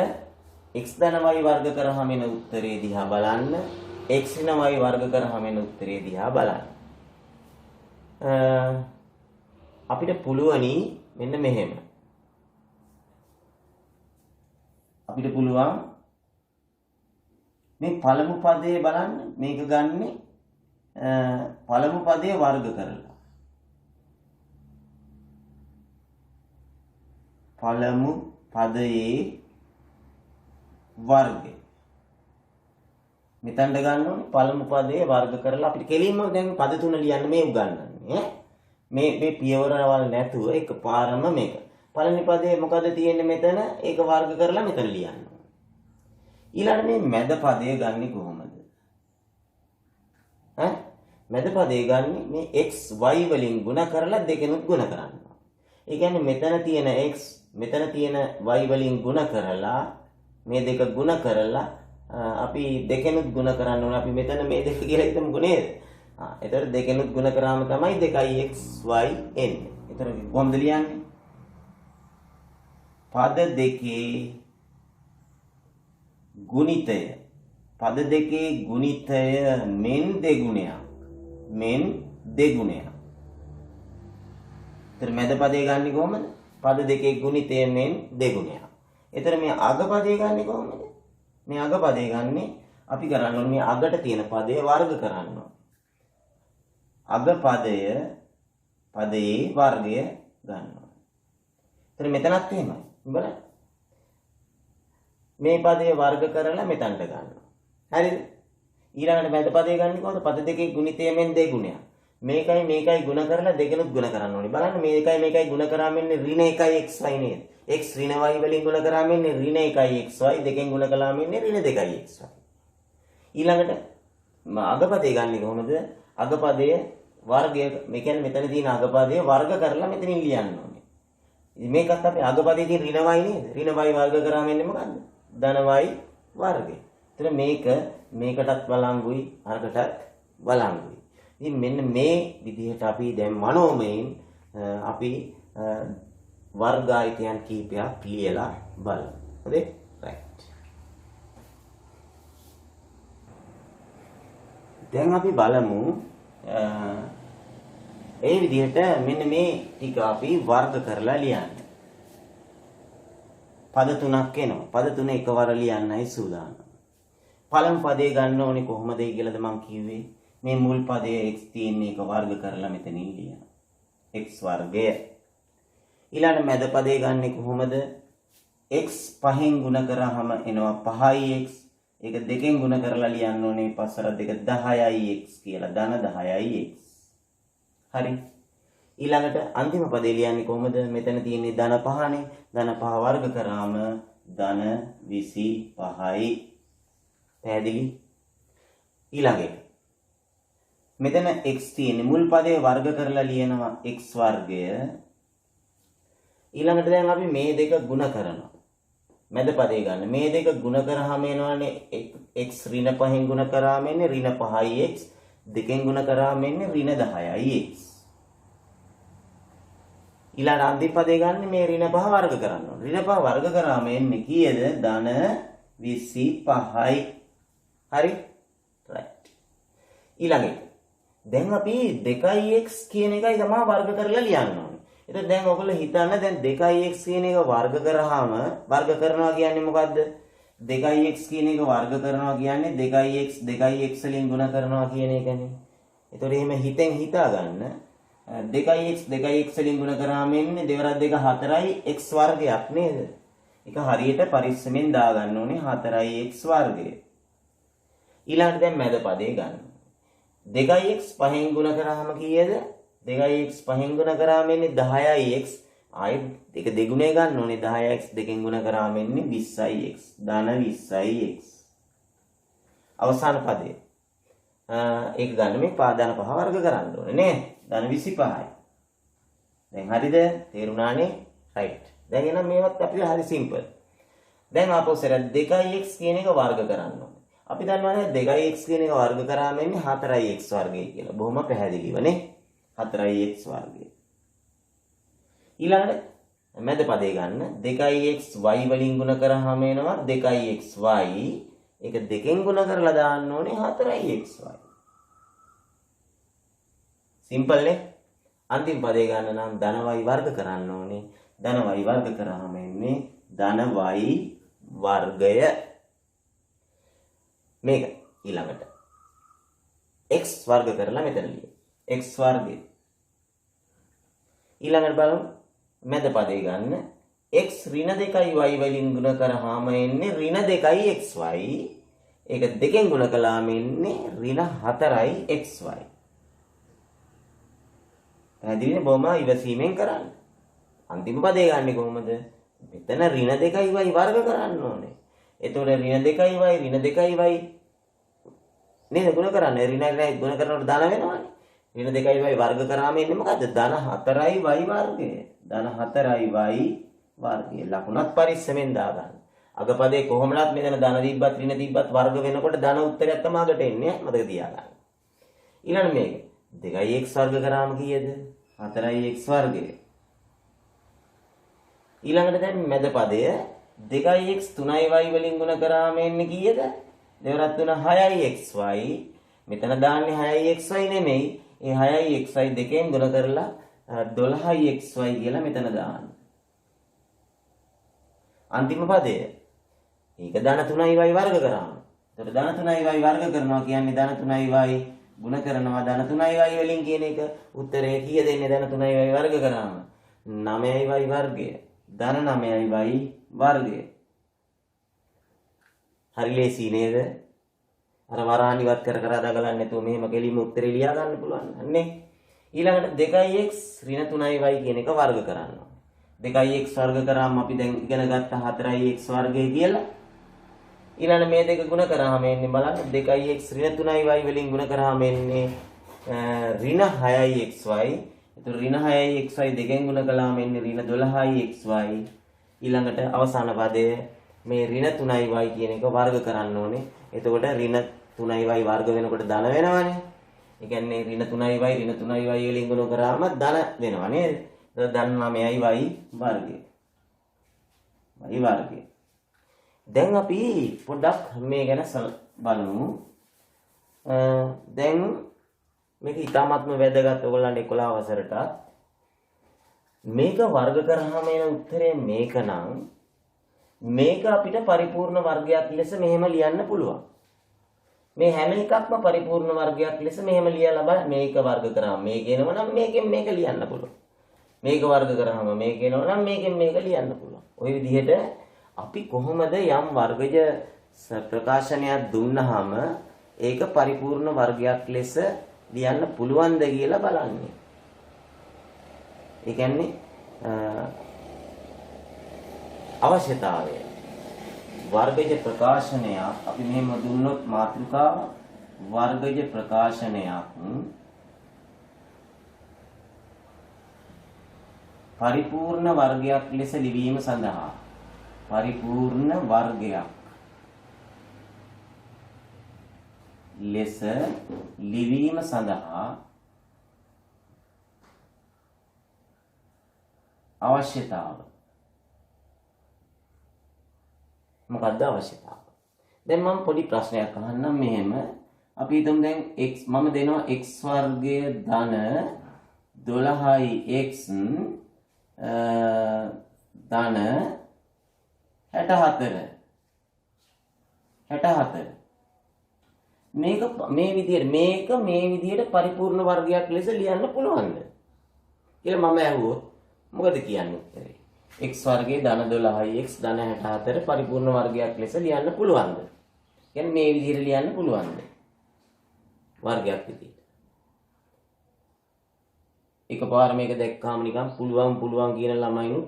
x ධන y වර්ග කරාම එන උත්තරේ දිහා බලන්න x ඍණ y වර්ග කරාම එන උත්තරේ දිහා බලන්න. අපිට පුළුවනි මෙන්න මෙහෙම. අපිට පුළුවන් මේ පළමු පදයේ බලන්න මේක ගන්නෙ පළමු පදයේ වර්ග කරලා. පළමු පදයේ වර්ගය. මෙතනට ගන්න ඕනේ පළමු පදයේ වර්ග කරලා අපිට කෙලින්ම දැන් පද තුන ලියන්න මේ උගන්වන්නේ. මේ පියවරවල් නැතුව එකපාරම මේක. පළවෙනි පදයේ මොකද තියෙන්නේ මෙතන? ඒක වර්ග කරලා මෙතන ලියන්න ඕනේ. ඊළඟ මේ මැද පදය ගන්නෙ කොහොමද? මැද පදේ ගන්නෙ මේ x y වලින් ගුණ කරලා දෙකෙනුත් ගුණ කරනවා. ඒ කියන්නේ මෙතන තියෙන x මෙතන තියෙන y වලින් ගුණ කරලා මේ දෙක ගුණ කරලා අපි දෙකෙනුත් ගුණ කරන්න ඕනේ. අපි මෙතන මේ දෙක කියලා හිතමුකෝ නේද? එතකොට දෙකෙනුත් ගුණ කරාම තමයි 2xy එන්නේ. එතන කොහොමද ලියන්නේ? පද දෙකේ ගුණිතය පද දෙකේ ගුණිතය මෙන් දෙගුණයක් මෙන් දෙගුණයක්. එතන මැද පදේ ගන්නෙ කොහමද? පද දෙකේ ගුණිතය මෙන් දෙගුණයක්. එතන මේ අග පදේ ගන්නෙ කොහමද? මේ අග පදේ ගන්නෙ අපි කරන්න ඕනේ මේ අගට තියෙන පදේ වර්ග කරන්න ඕනේ. අග පදයේ වර්ගය ගන්නවා. එතන මෙතනත් එහෙමයි. බලන්න. මේ පදේ වර්ග කරලා මෙතනට ගන්නවා. හරිද? ඊළඟට මැද පදේ ගන්නේ කොහොමද? පද දෙකේ ගුණිතය මෙන් දෙගුණයක්. මේකයි ගුණ කරලා දෙකෙනුත් ගුණ කරන්න ඕනේ. බලන්න මේකයි ගුණ කරාම එන්නේ ඍණ 1යි xy නේද? x ඍණ y වලින් ගුණ කරාම එන්නේ ඍණ 1යි xy දෙකෙන් ගුණ කළාම එන්නේ ඍණ 2යි xy. ඊළඟට අගපදේ ගන්නේ කොහොමද? අගපදයේ වර්ගය මේ කියන්නේ මෙතන තියෙන අගපදයේ වර්ග කරලා මෙතනින් ලියන්න ඕනේ. ඉතින් මේකත් අපි අගපදයේ තියෙන ඍණ y නේද? ඍණ y වර්ග කරාම එන්නේ මොකද්ද? ධන y වර්ගය. එතන මේකටත් වළංගුයි අරකටත් වළංගුයි. ඉතින් මෙන්න මේ විදිහට අපි දැන් මනෝමයෙන් අපි වර්ගායතයන් කීපයක් ලියලා බලමු. හරි? රයිට්. දැන් අපි බලමු ඒ විදිහට මෙන්න මේ ටික අපි වර්ග කරලා ලියන්න. පද තුනක් එනවා. පද තුන එකවර ලියන්නයි සූදානම්. පළමු පදේ ගන්න ඕනේ කොහොමද කියලාද මම කිව්වේ. මේ මුල් පදයේ x තියෙන එක වර්ග කරලා මෙතනින් ලියන. x වර්ගය. ඊළඟ මැද පදේ ගන්නෙ කොහොමද? x පහෙන් ගුණ කරාම එනවා 5x. ඒක දෙකෙන් ගුණ කරලා ලියන්න ඕනේ පස්සර දෙක 10යි x කියලා. ධන 10යි x. හරි. ඊළඟට අන්තිම පදේ ලියන්නේ කොහොමද? මෙතන තියෙන්නේ ධන 5නේ. ධන 5 වර්ග කරාම ධන 25යි. පැහැදිලි? ඊළඟ එක. මෙතන x තියෙන්නේ මුල් පදේ වර්ග කරලා ලියනවා x වර්ගය. ඊළඟට දැන් අපි මේ දෙක ගුණ කරනවා. මැද පදේ ගන්න. මේ දෙක ගුණ කරාම එනවනේ x ඍණ 5න් ගුණ කරාම එන්නේ ඍණ 5යි x. දෙකෙන් ගුණ කරාම එන්නේ ඍණ 10යි x. ඊළඟ අන්තිම පදේ ගන්න මේ ඍණ 5 වර්ග කරන්න ඕනේ. ඍණ 5 වර්ග කරාම එන්නේ කීයද? ධන 25යි. හරි? right. ඊළඟ එක. දැන් අපි 2x කියන එකයි තමයි වර්ග කරලා ලියන්න ඕනේ. එතකොට දැන් ඔයගොල්ලෝ හිතන්න දැන් 2x කියන එක වර්ග කරාම වර්ග කරනවා කියන්නේ මොකද්ද? 2x කියන එක වර්ග කරනවා කියන්නේ 2x වලින් ගුණ කරනවා කියන එකනේ. එතකොට එහෙම හිතෙන් හිතා ගන්න 2x වලින් ගුණ කරාම එන්නේ 2 2 4යි x වර්ගයක් නේද? ඒක හරියට පරිස්සමෙන් දාගන්න ඕනේ 4යි x වර්ගය. ඊළඟට දැන් මැද පදේ ගන්න. 2x 5න් ගුණ කරාම කීයද? 2x 5න් ගුණ කරාම එන්නේ 10යි x. ආයෙත් ඒක දෙගුණේ ගන්න ඕනේ 10x 2න් ගුණ කරාම එන්නේ 20යි x. ධන 20යි x. අවසාන පදේ. ඒක ගන්න මේ පාදන පහ වර්ග කරන්න ඕනේ නේ. ධන 25යි. දැන් හරිද? තේරුණානේ? right. දැන් එනම් මේවත් අපිට හරි සිම්පල්. දැන් ආපස්සට 2x කියන එක වර්ග කරන්න ඕනේ. අපි දන්නවා 2x කියන එක වර්ග කරාම එන්නේ 4x වර්ගය කියලා. බොහොම පැහැදිලිව නේ. 4x වර්ගය. ඊළඟට මැද පදේ ගන්න 2xy වලින් ගුණ කරාම එනවා 2xy. ඒක දෙකෙන් ගුණ කරලා දාන්න ඕනේ 4xy. සිම්පල් නේ. අන්තිම පදේ ගන්න නම් ධන y වර්ග කරන්න ඕනේ. ධන y වර්ග කරාම එන්නේ ධන y වර්ගය. මේක ඊළඟට x වර්ග කරලා මෙතන ලියමු. x වර්ගය. ඊළඟට බලමු මැද පදේ ගන්න x ඍණ 2y වලින් ගුණ කරාම එන්නේ ඍණ 2යි xy. ඒක දෙකෙන් ගුණ කළාම එන්නේ ඍණ 4යි xy. පැහැදිලිනේ? බොහොම ඉවසීමෙන් කරන්න. අන්තිම පදේ ගන්නෙ කොහොමද? මෙතන ඍණ 2y වර්ග කරන්න ඕනේ. එතකොට ඍණ 2y ඍණ 2y නේද ගුණ කරන්නේ? ඍණ ගුණ කරනකොට ධන වෙනවනේ. ඍණ 2y වර්ග කරාම එන්නේ මොකද්ද? ධන 4y වර්ගය. ධන 4y වර්ගය. ලකුණත් පරිස්සමෙන් දාගන්න. අගපදේ කොහොමවත් මෙතන ධන තිබ්බත් ඍණ තිබ්බත් වර්ග වෙනකොට ධන උත්තරයක් තමයි අගට එන්නේ. මතක තියාගන්න. ඊළඟ මේක 2x වර්ග කරාම කීයද? 4x වර්ගය. ඊළඟට දැන් මැද පදය 2x 3y වලින් ගුණ කරාම එන්නේ කීයද? 2 3 6xy. මෙතන දාන්නේ 6xy නෙමෙයි. ඒ 6xy දෙකෙන් ගුණ කරලා 12xy කියලා මෙතන දාන්න. අන්තිම පදය. ඒක ධන 3y වර්ග කරාම. එතකොට ධන 3y වර්ග කරනවා කියන්නේ ධන 3y ගුණ කරනවා ධන 3y වලින් කියන එක උත්තරය කීයද එන්නේ ධන 3y වර්ග කරාම? 9y වර්ගය. ධන 9y වර්ගය. හරි ලේසි නේද? අර වරහන් ඉවත් කර කර දගලන්නේ නැතුව මෙහෙම කෙලින්ම උත්තරේ ලියා ගන්න පුළුවන් නේ. ඊළඟට 2x ඍණ 3y කියන එක වර්ග කරනවා. 2x වර්ග කරාම අපි දැන් ඉගෙන ගත්ත 4x වර්ගය කියලා. ඊළඟ මේ දෙක ගුණ කරාම එන්නේ බලන්න 2x ඍණ 3y වලින් ගුණ කරාම එන්නේ ඍණ 6xy. ඒතර ඍණ 6xy දෙකෙන් ගුණ කළාම එන්නේ ඍණ 12xy. ඊළඟට අවසාන පදයේ මේ ඍණ 3y කියන එක වර්ග කරන්න ඕනේ. එතකොට ඍණ 3y වර්ග වෙනකොට ධන වෙනවනේ. ඒ කියන්නේ ඍණ 3y වලින් ගුණ කරාම ධන වෙනවා නේද? එතකොට ධන 9y වර්ගය. y වර්ගය. දැන් අපි පොඩ්ඩක් මේ ගැන බලමු. දැන් මේක ඉතාමත්ම වැදගත් ඔයගොල්ලන්ට 11 වසරට මේක වර්ග කරාම එන උත්තරය මේක නම් මේක අපිට පරිපූර්ණ වර්ගයක් ලෙස මෙහෙම ලියන්න පුළුවන්. මේ හැම එකක්ම පරිපූර්ණ වර්ගයක් ලෙස මෙහෙම ලියලා බලන්න. මේක වර්ග කරාම මේක එනවා නම් මේකෙන් මේක ලියන්න පුළුවන්. මේක වර්ග කරාම මේක එනවා නම් මේකෙන් මේක ලියන්න පුළුවන්. ওই විදිහට අපි කොහොමද යම් වර්ගජ ප්‍රකාශනයක් දුන්නාම ඒක පරිපූර්ණ වර්ගයක් ලෙස ලියන්න පුළුවන්ද කියලා බලන්නේ. ඒ කියන්නේ අවශ්‍යතාවය. වර්ගජ ප්‍රකාශනයක් අපි මෙහෙම දුන්නොත් මාතෘකාව වර්ගජ ප්‍රකාශනයක් පරිපූර්ණ වර්ගයක් ලෙස ලිවීම සඳහා පරිපූර්ණ වර්ගයක් ලෙස ලිවීම සඳහා අවශ්‍යතාව. මොකක්ද අවශ්‍යතාව? දැන් මම පොඩි ප්‍රශ්නයක් අහන්නම් මෙහෙම. අපි හිතමු දැන් x මම දෙනවා x වර්ගය ධන 12x ධන 64 මේක මේ විදිහට පරිපූර්ණ වර්ගයක් ලෙස ලියන්න පුළුවන්ද කියලා මම අහුවොත් මොකද කියන්නේ උත්තරේ? x වර්ගයේ ධන 12x ධන 64 පරිපූර්ණ වර්ගයක් ලෙස ලියන්න පුළුවන්ද? කියන්නේ මේ විදිහට ලියන්න පුළුවන්ද? වර්ගයක් විදිහට. එකපාර මේක දැක්කාම නිකන් පුළුවන් කියන ළමයිනුත්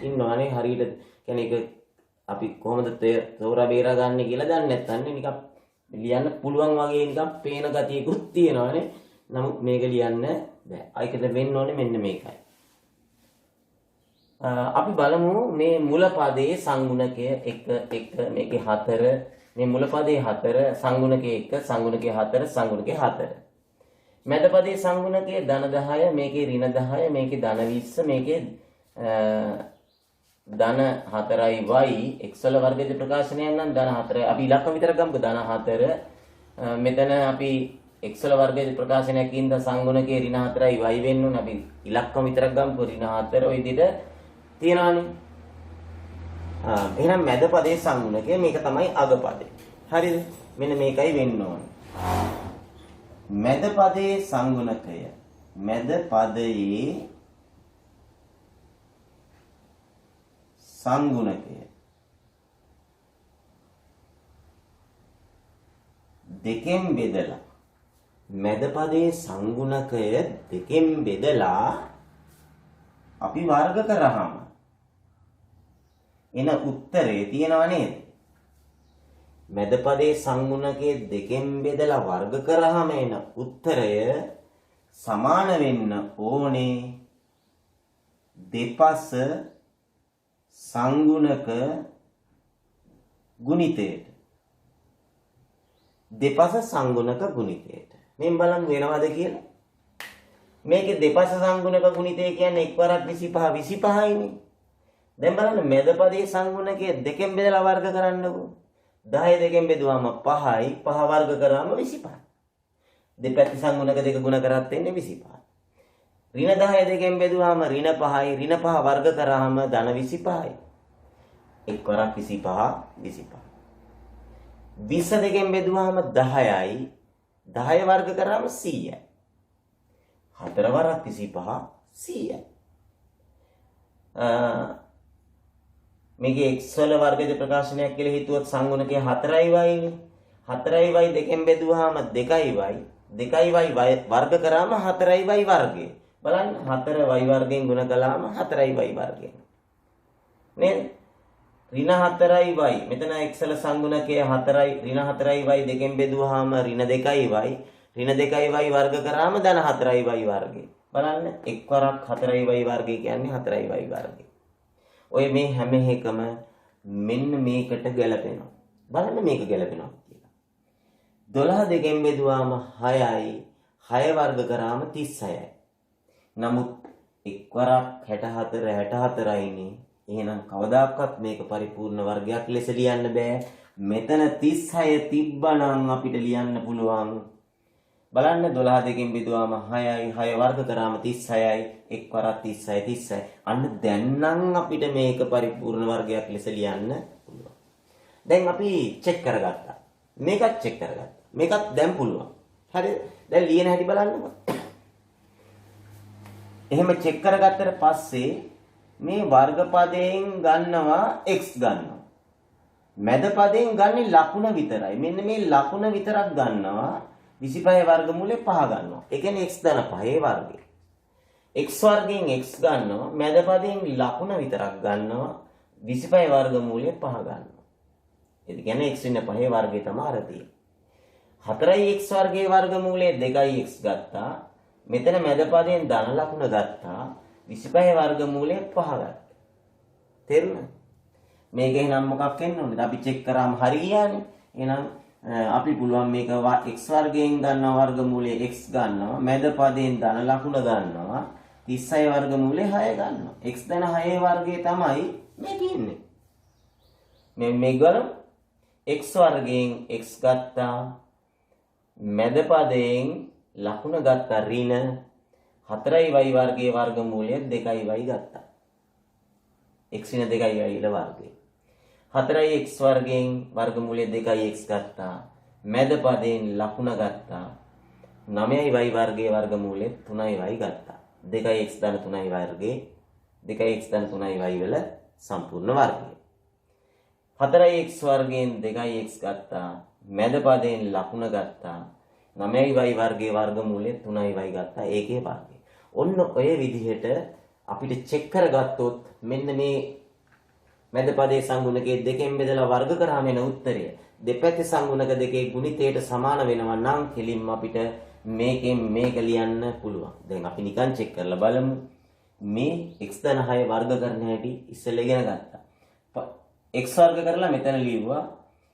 ඉන්නවනේ හරියට. කියන්නේ ඒක අපි කොහොමද තෝරා බේරා ගන්න කියලා දන්නේ නැත්නම් නිකන් ලියන්න පුළුවන් වගේ නිකන් පේන ගතියකුත් තියෙනවානේ. නමුත් මේක ලියන්න බෑ. ඒකද වෙන්න ඕනේ මෙන්න මේකයි. අපි බලමු මේ මුල පදයේ සංගුණකය 1 මේකේ 4 මේ මුල පදයේ 4 සංගුණකය 1 සංගුණකය 4 සංගුණකය 4 මැද පදයේ සංගුණකය ධන 10 මේකේ ඍණ 10 මේකේ ධන 20 මේකේ ධන 4යි y x වල වර්ගයේ ප්‍රකාශනයක් නම් ධන 4 අපි ඉලක්කම විතර ගමුකෝ ධන 4 මෙතන අපි x වල වර්ගයේ ප්‍රකාශනයක් ඉඳ සංගුණකයේ ඍණ 4යි y වෙන්න ඕනේ අපි ඉලක්කම විතරක් ගමුකෝ ඍණ 4 ඔය විදිහට තියෙනවානේ. එහෙනම් මැද පදයේ සංගුණකය මේක තමයි අග පදේ. හරිද? මෙන්න මේකයි වෙන්න ඕනේ. මැද පදයේ සංගුණකය මැද පදයේ සංගුණකය දෙකෙන් බෙදලා මැද පදයේ සංගුණකය දෙකෙන් බෙදලා අපි වර්ග කරාම එන උත්තරේ තියෙනව නේද? මැද පදයේ සංගුණකයේ දෙකෙන් බෙදලා වර්ග කරාම එන උත්තරය සමාන වෙන්න ඕනේ දෙපස සංගුණක ගුණිතයට. දෙපස සංගුණක ගුණිතයට. මෙන් බලමු වෙනවද කියලා. මේකේ දෙපස සංගුණක ගුණිතය කියන්නේ එක්වරක් 25 25යිනේ. දැන් බලන්න මැද පදයේ සංගුණකයේ දෙකෙන් බෙදලා වර්ග කරන්නකෝ. 10 දෙකෙන් බෙදුවාම 5යි 5 වර්ග කරාම 25. දෙපැත්ත සංගුණක දෙක ගුණ කරත් එන්නේ 25. ඍණ 10 දෙකෙන් බෙදුවාම ඍණ 5යි ඍණ 5 වර්ග කරාම ධන 25යි. එක්වරක් 25 25. 20 දෙකෙන් බෙදුවාම 10යි 10 වර්ග කරාම 100යි. 4 වරක් 25 100යි. මේකේ x වල වර්ගජ ප්‍රකාශනයක් කියලා හිතුවොත් සංගුණකයේ 4යි y නේ. 4යි y දෙකෙන් බෙදුවාම 2යි y 2යි y වර්ග කරාම 4යි y වර්ගය. බලන්න 4y වර්ගයෙන් ගුණ කළාම 4y වර්ගය. නේද? ඍණ 4y මෙතන x වල සංගුණකයේ 4යි ඍණ 4y දෙකෙන් බෙදුවාම ඍණ 2y ඍණ 2y වර්ග කරාම ධන 4y වර්ගය. බලන්න එක්වරක් 4y වර්ගය කියන්නේ 4y වර්ගය. ඔය මේ හැම එකම මෙන්න මේකට ගැලපෙනවා. බලන්න මේක ගැලපෙනවා කියලා. 12 දෙකෙන් බෙදුවාම 6යි 6 වර්ග කරාම 36යි. නමුත් එක්වරක් 64 64යිනේ. එහෙනම් කවදාකවත් මේක පරිපූර්ණ වර්ගයක් ලෙස ලියන්න බෑ. මෙතන 36 තිබ්බනම් අපිට ලියන්න පුළුවන්. බලන්න 12 දෙකෙන් බෙදුවාම 6යි 6 වර්ග කරාම 36යි එක්වරක් 36 36. අන්න දැන් නම් අපිට මේක පරිපූර්ණ වර්ගයක් ලෙස ලියන්න පුළුවන්. දැන් අපි චෙක් කරගත්තා. මේකත් චෙක් කරගත්තා. මේකත් දැන් පුළුවන්. හරිද? දැන් ලියන හැටි බලන්නකෝ. එහෙම චෙක් කරගත්තට පස්සේ මේ වර්ග පදයෙන් ගන්නවා x ගන්නවා. මැද පදයෙන් ගන්නේ ලකුණ විතරයි. මෙන්න මේ ලකුණ විතරක් ගන්නවා 25 වර්ගමූලය 5 ගන්නවා. ඒ කියන්නේ x ධන 5 වර්ගය. x වර්ගයෙන් x ගන්නවා මැද පදයෙන් ලකුණ විතරක් ගන්නවා 25 වර්ගමූලය 5 ගන්නවා. ඒ කියන්නේ x ඍණ 5 වර්ගය තමයි අර තියෙන්නේ. 4x වර්ගයේ වර්ගමූලය 2x ගත්තා. මෙතන මැද පදයෙන් ධන ලකුණ ගත්තා. 25 වර්ගමූලය 5 ගත්තා. තේරුණාද? මේක එහෙනම් මොකක් වෙන්න ඕනේද? අපි චෙක් කරාම හරි ගියානේ. එහෙනම් අපි පුළුවන් මේක x වර්ගයෙන් ගන්නවා වර්ගමූලය x ගන්නවා. මැද පදයෙන් ධන ලකුණ ගන්නවා. 36 වර්ගමූලය 6 ගන්නවා. x ධන 6 වර්ගය තමයි මේ තියෙන්නේ. මේ ගලන x වර්ගයෙන් x ගත්තා. මැද පදයෙන් ලකුණ ගත්තා ඍණ 4y වර්ගයේ වර්ගමූලය 2y ගත්තා. x ඍණ 2y වල වර්ගය. 4x වර්ගයෙන් වර්ගමූලය 2x ගත්තා. මැද පදයෙන් ලකුණ ගත්තා. 9y වර්ගයේ වර්ගමූලය 3y ගත්තා. 2x ධන 3y වර්ගයේ 2x ධන 3y වල සම්පූර්ණ වර්ගය. 4x වර්ගයෙන් 2x ගත්තා. මැද පදයෙන් ලකුණ ගත්තා. 9y වර්ගයේ වර්ගමූලය 3y ගත්තා. ඒකේ වර්ගය. ඔන්න ඔය විදිහට අපිට චෙක් කරගත්තොත් මෙන්න මේ මැද පදයේ සංගුණකයේ දෙකෙන් බෙදලා වර්ග කරාම එන උත්තරය දෙපැත්තේ සංගුණක දෙකේ ගුණිතයට සමාන වෙනවා නම් කෙලින්ම අපිට මේකෙන් මේක ලියන්න පුළුවන්. දැන් අපි නිකන් චෙක් කරලා බලමු. මේ x ධන 6 වර්ග කරන හැටි ඉස්සෙල්ලා ඉගෙන ගත්තා. x වර්ග කරලා මෙතන ලියුවා.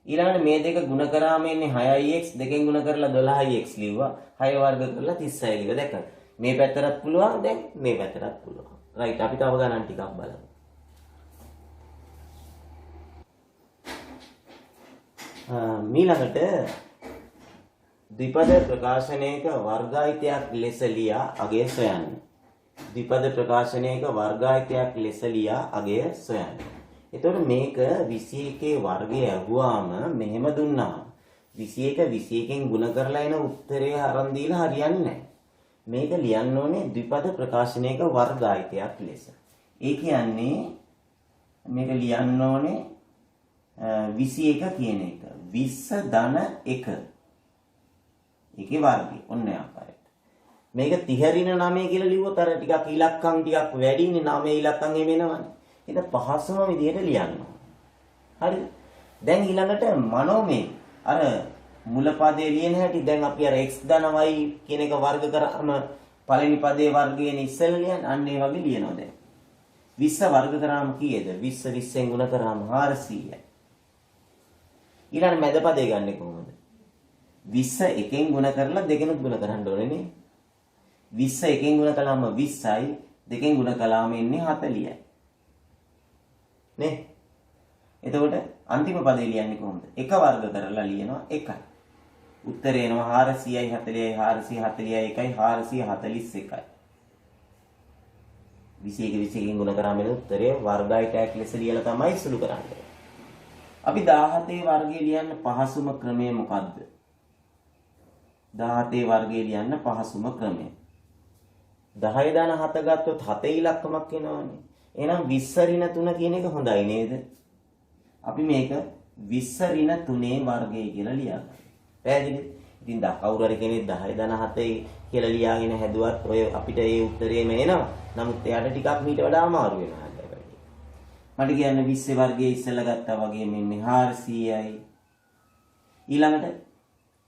ඊළඟට මේ දෙක ගුණ කරාම එන්නේ 6x දෙකෙන් ගුණ කරලා 12x ලියුවා. 6 වර්ග කරලා 36 ලියුවා. දැක්කද? මේ පැත්තටත් පුළුවන් දැන් මේ පැත්තටත් පුළුවන්. රයිට් අපි තව ගණන් ටිකක් බලමු. මීළඟට ද්විපද ප්‍රකාශනයක වර්ගායිතයක් ලෙස ලියා අගය සොයන්න. ද්විපද ප්‍රකාශනයක වර්ගායිතයක් ලෙස ලියා අගය සොයන්න. එතකොට මේක 21 වර්ගය ඇහුවාම මෙහෙම දුන්නා. 21 21න් ගුණ කරලා එන උත්තරය අරන් දීලා හරියන්නේ නැහැ. මේක ලියන්න ඕනේ ද්විපද ප්‍රකාශනයක වර්ගායිතයක් ලෙස. ඒ කියන්නේ මේක ලියන්න ඕනේ 21 කියන එක 20 ධන 1 ඒකේ වර්ගය ඔන්න ආකාරයට මේක 30 ඍණ 9 කියලා ලිව්වොත් අර ටිකක් ඉලක්කම් ටිකක් වැඩින්නේ 9 ඉලක්කම් එහෙම එනවනේ ඒක පහසුම විදිහට ලියන්න හරිද දැන් ඊළඟට මනෝමය අර මුල පදේ ලියන හැටි දැන් අපි අර x ධන y කියන එක වර්ග කරාම පළවෙනි පදේ වර්ගයෙන් ඉස්සෙල්ලා ලියන්නේ අන්න ඒ වගේ ලියනවා දැන් 20 වර්ග කරාම කීයද 20 20ෙන් ගුණ කරාම 400යි ඊළඟ මැද පදේ ගන්නෙ කොහොමද 20 එකෙන් ගුණ කරලා දෙකෙනුත් ගුණ කරන්න ඕනේ නේ 20 එකෙන් ගුණ කළාම 20යි දෙකෙන් ගුණ කළාම එන්නේ 40යි නේ එතකොට අන්තිම පදේ ලියන්නේ කොහොමද එක වර්ග කරලා ලියනවා 1යි උත්තරේ එනවා 400යි 40යි 440යි 1යි 441යි 21 ගුණ කරාම එන උත්තරේ වර්ගායිතයක් ලෙස ලියලා තමයි සුළු කරන්නේ අපි 17 වර්ගය ලියන්න පහසුම ක්‍රමය මොකද්ද 17 වර්ගය ලියන්න පහසුම ක්‍රමය 10 ධන 7 ගත්තොත් 7 ඉලක්කමක් එනවනේ එහෙනම් 20 ඍණ 3 කියන එක හොඳයි නේද අපි මේක 20 ඍණ 3 වර්ගය කියලා ලියගන්න පැහැදිලිද ඉතින් කවුරු හරි කෙනෙක් 10 ධන 7 කියලා ලියාගෙන හැදුවත් ඔය අපිට ඒ උත්තරේම එනවා නමුත් එයාට ටිකක් මීට වඩා අමාරු වෙනවා මට කියන්න 20 වර්ගයේ ඉස්සෙල්ලා ගත්තා වගේ මෙන්නේ 400යි ඊළඟට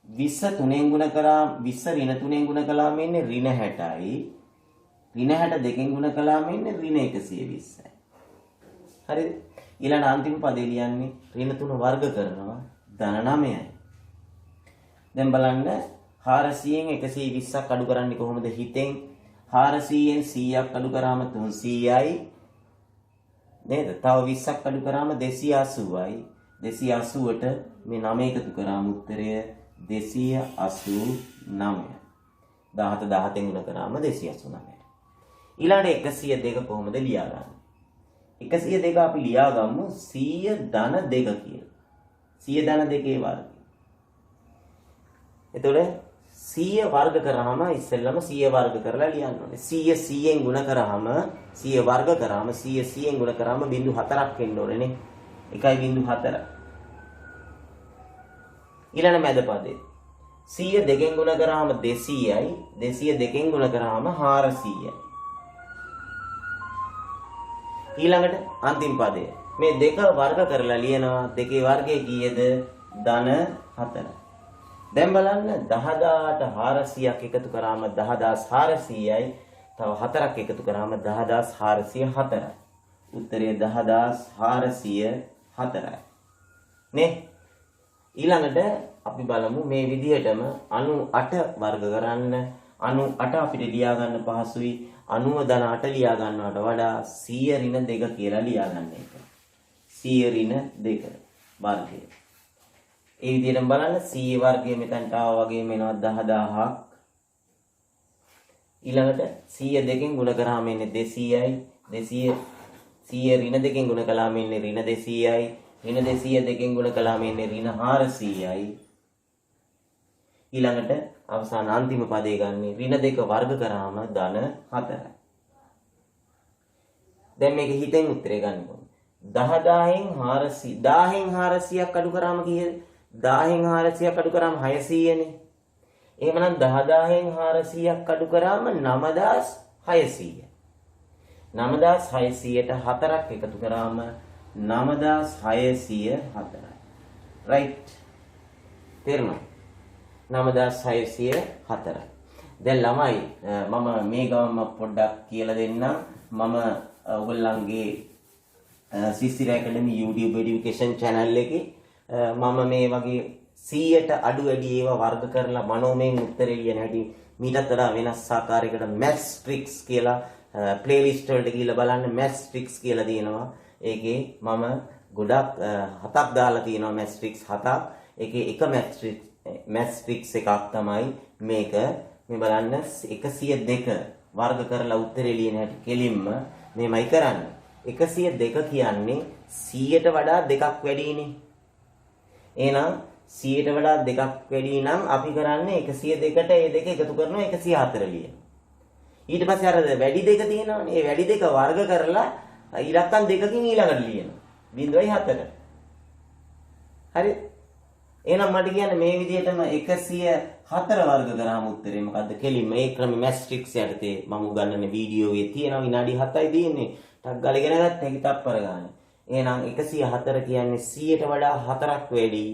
20 3ෙන් ගුණ කරා 20 ඍණ 3ෙන් ගුණ කළාම එන්නේ ඍණ 60යි ඍණ 60 දෙකෙන් ගුණ කළාම එන්නේ ඍණ 120යි හරිද ඊළඟ අන්තිම පදේ ලියන්නේ ඍණ 3 වර්ග කරනවා ධන 9යි දැන් බලන්න 400න් 120ක් අඩු කරන්නේ කොහොමද හිතෙන් 400න් 100ක් අඩු කරාම 300යි නේද? තව 20ක් අඩු කරාම 280යි. 280ට මේ 9 එකතු කරාම උත්තරය 289. 17 17න් ගුණ කරාම 289. ඊළඟට 102 කොහොමද ලියාගන්නේ? 102 අපි ලියාගමු 100 ධන 2 කියලා. 100 ධන 2 වර්ගය. එතකොට 100 වර්ග කරාම ඉස්සෙල්ලම 100 වර්ග කරලා ලියන්න ඕනේ. 100 100ෙන් ගුණ කරාම 100 වර්ග කරාම 100 100ෙන් ගුණ කරාම 0.4ක් එන්න ඕනේ නේ. 1.4. ඊළඟ මැද පදේ 100 දෙකෙන් ගුණ කරාම 200යි 200 දෙකෙන් ගුණ කරාම 400යි. ඊළඟට අන්තිම පදය මේ දෙක වර්ග කරලා ලියනවා දෙකේ වර්ගය කීයද ධන 4. දැන් බලන්න 10000ට 400ක් එකතු කරාම 10400යි තව 4ක් එකතු කරාම 10404යි. උත්තරය 10404යි. නේ? ඊළඟට අපි බලමු මේ විදිහටම 98 වර්ග කරන්න 98 අපිට ලියා ගන්න පහසුයි 90 ධන 8 ලියා ගන්නවට වඩා 100 ඍණ 2 කියලා ලියා ගන්න එක. 100 ඍණ 2 වර්ගය. ඒ විදිහටම බලන්න 100 වර්ගය මෙතනට ආවා වගේම එනවා 10000ක්. ඊළඟට 100 දෙකෙන් ගුණ කරාම එන්නේ 200යි 200 100 ඍණ දෙකෙන් ගුණ කළාම එන්නේ ඍණ 200යි ඍණ 200 දෙකෙන් ගුණ කළාම එන්නේ ඍණ 400යි. ඊළඟට අවසාන අන්තිම පදේ ගන්නේ ඍණ 2 වර්ග කරාම ධන 4යි. දැන් මේක හිතෙන් උත්තරේ ගන්න ඕනේ. 10000න් 400ක් අඩු කරාම කීයද? 1000න් 400ක් අඩු කරාම 600නේ. එහෙමනම් 10000න් 400ක් අඩු කරාම 9600. 9600ට 4ක් එකතු කරාම 9604යි. රයිට්. තේරුණා? 9604යි. දැන් ළමයි මම මේ ගමම පොඩ්ඩක් කියලා දෙන්නම්. මම ඔයගොල්ලන්ගේ සිසිර ඇකඩමි YouTube education channel එකේ මම මේ වගේ 100ට අඩු වැඩි ඒවා වර්ග කරලා මනෝමයෙන් උත්තර ලියන හැටි මීටත් වඩා වෙනස් ආකාරයකට maths tricks කියලා playlist වලට ගිහිල්ලා බලන්න maths tricks කියලා තියෙනවා. ඒකේ මම ගොඩක් 7ක් දාලා තියෙනවා maths tricks 7ක්. ඒකේ එක maths tricks එකක් තමයි මේක. මේ බලන්න 102 වර්ග කරලා උත්තරේ ලියන හැටි කෙලින්ම මේමයි කරන්නේ. 102 කියන්නේ 100ට වඩා දෙකක් වැඩිනේ. එහෙනම් 100ට වඩා දෙකක් වැඩි නම් අපි කරන්නේ 102ට ඒ දෙක එකතු කරනවා 104 ලියන. ඊට පස්සේ අර වැඩි දෙක තියෙනවනේ. ඒ වැඩි දෙක වර්ග කරලා ඉලක්කම් දෙකකින් ඊළඟට ලියනවා. 0.4. හරි. එහෙනම් මට කියන්නේ මේ විදිහටම 104 වර්ග කරාම උත්තරේ මොකද්ද? කෙලින්ම ඒ ක්‍රම maths tricks යටතේ මම උගන්වන වීඩියෝ එකේ තියෙනවා විනාඩි 7යි තියෙන්නේ. ටක් ගාලා ඉගෙන ගත්ත එක තප්පර ගන්න. එහෙනම් 104 කියන්නේ 100ට වඩා 4ක් වැඩි.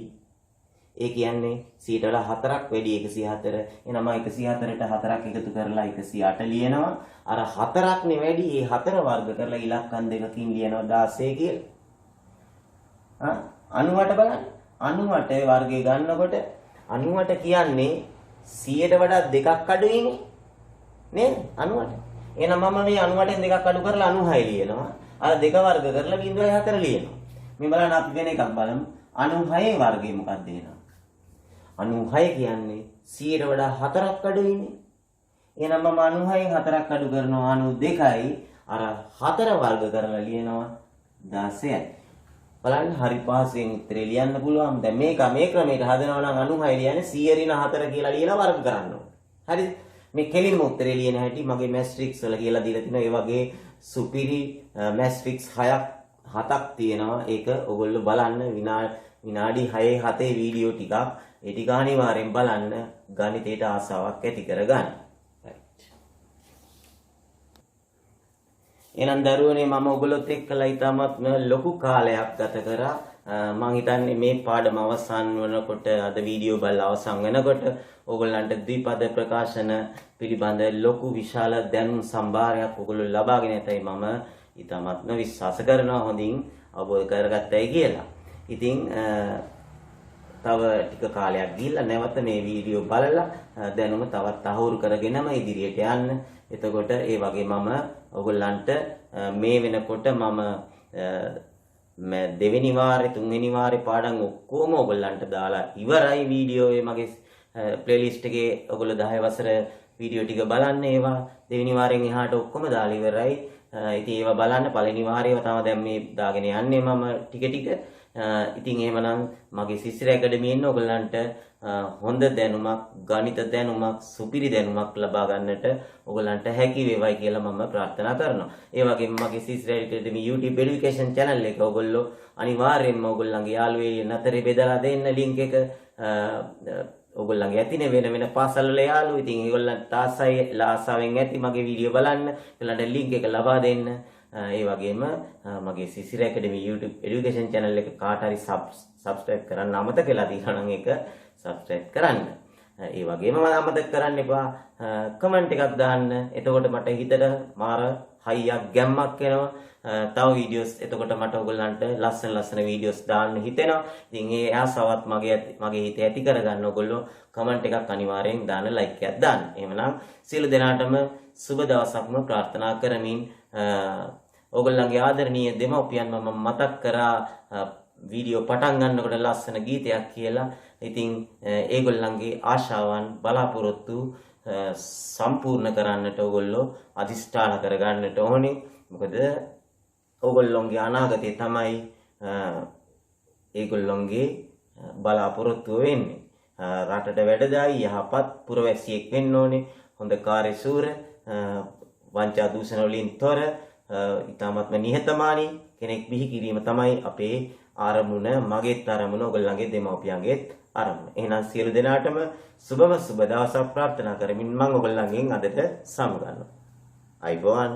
ඒ කියන්නේ 100ට වඩා 4ක් වැඩි 104. එහෙනම් 104ට 4ක් එකතු කරලා 108 ලියනවා. අර 4ක් නේ වැඩි. ඒ 4 වර්ග කරලා ඉලක්කම් දෙකකින් ලියනවා 16 කියලා. 98 බලන්න. 98 වර්ගය ගන්නකොට 98 කියන්නේ 100ට වඩා දෙකක් අඩුයිනේ. නේද? 98. එහෙනම් මම මේ 98න් දෙකක් අඩු කරලා 96 ලියනවා. අර දෙක වර්ග කරලා 0.4 ලියනවා. මේ බලන්න අපි වෙන එකක් බලමු. 96 වර්ගය මොකක්ද එනවා? 96 කියන්නේ 100ට වඩා 4ක් අඩුයිනේ. එහෙනම් මම 96න් 4ක් අඩු කරනවා 92යි. අර 4 වර්ග කරලා ලියනවා 16යි. බලන්න හරි පහසුවෙන් උත්තරේ ලියන්න පුළුවන්. දැන් මේක මේ ක්‍රමයට හදනවා නම් 96 ලියන්නේ 100 ඍණ 4 කියලා ලියලා වර්ග කරන්න ඕනේ. හරිද? මේ කෙලින්ම උත්තරේ ලියන හැටි මගේ maths tricks වල කියලා දීලා තිනවා. ඒ වගේ සුපිරි maths tricks 7ක් තියෙනවා. ඒක ඔයගොල්ලෝ බලන්න විනාඩි 6-7 වීඩියෝ ටිකක්. ඒ ටික අනිවාර්යෙන් බලන්න ගණිතයට ආසාවක් ඇති කරගන්න. එහෙනම් දරුවනේ මම ඔයගොල්ලොත් එක්කලා ඉතාමත් ලොකු කාලයක් ගත කරා. මම හිතන්නේ මේ පාඩම අවසන් වෙනකොට අද වීඩියෝ බලලා අවසන් වෙනකොට ඔයගොල්ලන්ට ද්විපද ප්‍රකාශන පිළිබඳ ලොකු විශාල දැනුම් සම්භාරයක් ඔයගොල්ලෝ ලබාගෙන ඇතයි මම ඉතාමත්ම විශ්වාස කරනවා හොඳින් අවබෝධ කරගත්තයි කියලා. ඉතින් තව ටික කාලයක් ගිහිල්ලා නැවත මේ වීඩියෝ බලලා දැනුම තවත් තහවුරු කරගෙනම ඉදිරියට යන්න. එතකොට ඒ වගේ මම ඔයගොල්ලන්ට මේ වෙනකොට මම දෙවෙනි වාරේ තුන්වෙනි වාරේ පාඩම් ඔක්කොම ඔයගොල්ලන්ට දාලා ඉවරයි වීඩියෝ මගේ ප්ලේලිස්ට් එකේ ඔයගොල්ලෝ 10 වසර වීඩියෝ ටික බලන්න ඒවා දෙවෙනි වාරෙන් එහාට ඔක්කොම දාලා ඉවරයි. ඉතින් ඒවා බලන්න පළවෙනි වාරේව තමයි දැන් මේ දාගෙන යන්නේ මම ටික ටික. ඉතින් එහෙමනම් මගේ සිසිර ඇකඩමියෙන් ඔයගොල්ලන්ට හොඳ දැනුමක් ගණිත දැනුමක් සුපිරි දැනුමක් ලබා ගන්නට ඔයගොල්ලන්ට හැකි වේවයි කියලා මම ප්‍රාර්ථනා කරනවා. ඒ වගේම මගේ සිසිර ඇකඩමි YouTube education channel එක ඔයගොල්ලෝ අනිවාර්යයෙන්ම ඔයගොල්ලන්ගේ යාළුවෝ නතරේ බෙදලා දෙන්න link එක ඔයගොල්ලන්ගේ ඇතිනේ වෙන වෙන පාසල් වල යාළුවෝ. ඉතින් ඒගොල්ලන්ට ආසාවෙන් ඇති මගේ වීඩියෝ බලන්න. ඒගොල්ලන්ට ලින්ක් එක ලබා දෙන්න. ඒ වගේම මගේ සිසිර ඇකඩමි YouTube එඩියුකේෂන් channel එක කාට හරි subscribe කරන්න අමතක වෙලා තියෙනවා නම් ඒක subscribe කරන්න. ඒ වගේම අමතක කරන්න එපා කමෙන්ට් එකක් දාන්න. එතකොට මට හිතට මාර හයියක් ගැම්මක් එනවා. තව වීඩියෝස් එතකොට මට ඔයගොල්ලන්ට ලස්සන වීඩියෝස් දාන්න හිතෙනවා. ඉතින් ඒ ආසාවත් මගේ හිතේ ඇති කරගන්න ඔයගොල්ලෝ කමෙන්ට් එකක් අනිවාර්යෙන් දාන්න, ලයික් එකක් දාන්න. එහෙමනම් සියලු දෙනාටම සුබ දවසක්ම ප්‍රාර්ථනා කරමින් ඔයගොල්ලන්ගේ ආදරණීය දෙමව්පියන් මම මතක් කරා වීඩියෝ පටන් ගන්නකොට ලස්සන ගීතයක් කියලා. ඉතින් ඒගොල්ලන්ගේ ආශාවන් බලාපොරොත්තු සම්පූර්ණ කරන්නට ඔයගොල්ලෝ අදිෂ්ඨාන කරගන්නට ඕනේ. මොකද ඔයගොල්ලොන්ගේ අනාගතය තමයි ඒගොල්ලොන්ගේ බලාපොරොත්තුව වෙන්නේ. රටට වැඩදායි යහපත් පුරවැසියෙක් වෙන්න ඕනේ. හොඳ කාර්යශූර, වංචා දූෂණ වලින් තොර, ඉතාමත්ම නිහතමානී කෙනෙක් බිහි කිරීම තමයි අපේ ආරමුණ, මගේත් ආරමුණ, ඔයගොල්ලන්ගේ දෙමව්පියන්ගේත් ආරමුණ. එහෙනම් සියලු දෙනාටම සුබ දවසක් ප්‍රාර්ථනා කරමින් මම ඔයගොල්ලන්ගෙන් අදට සමුගන්නවා. අයිබෝවන්.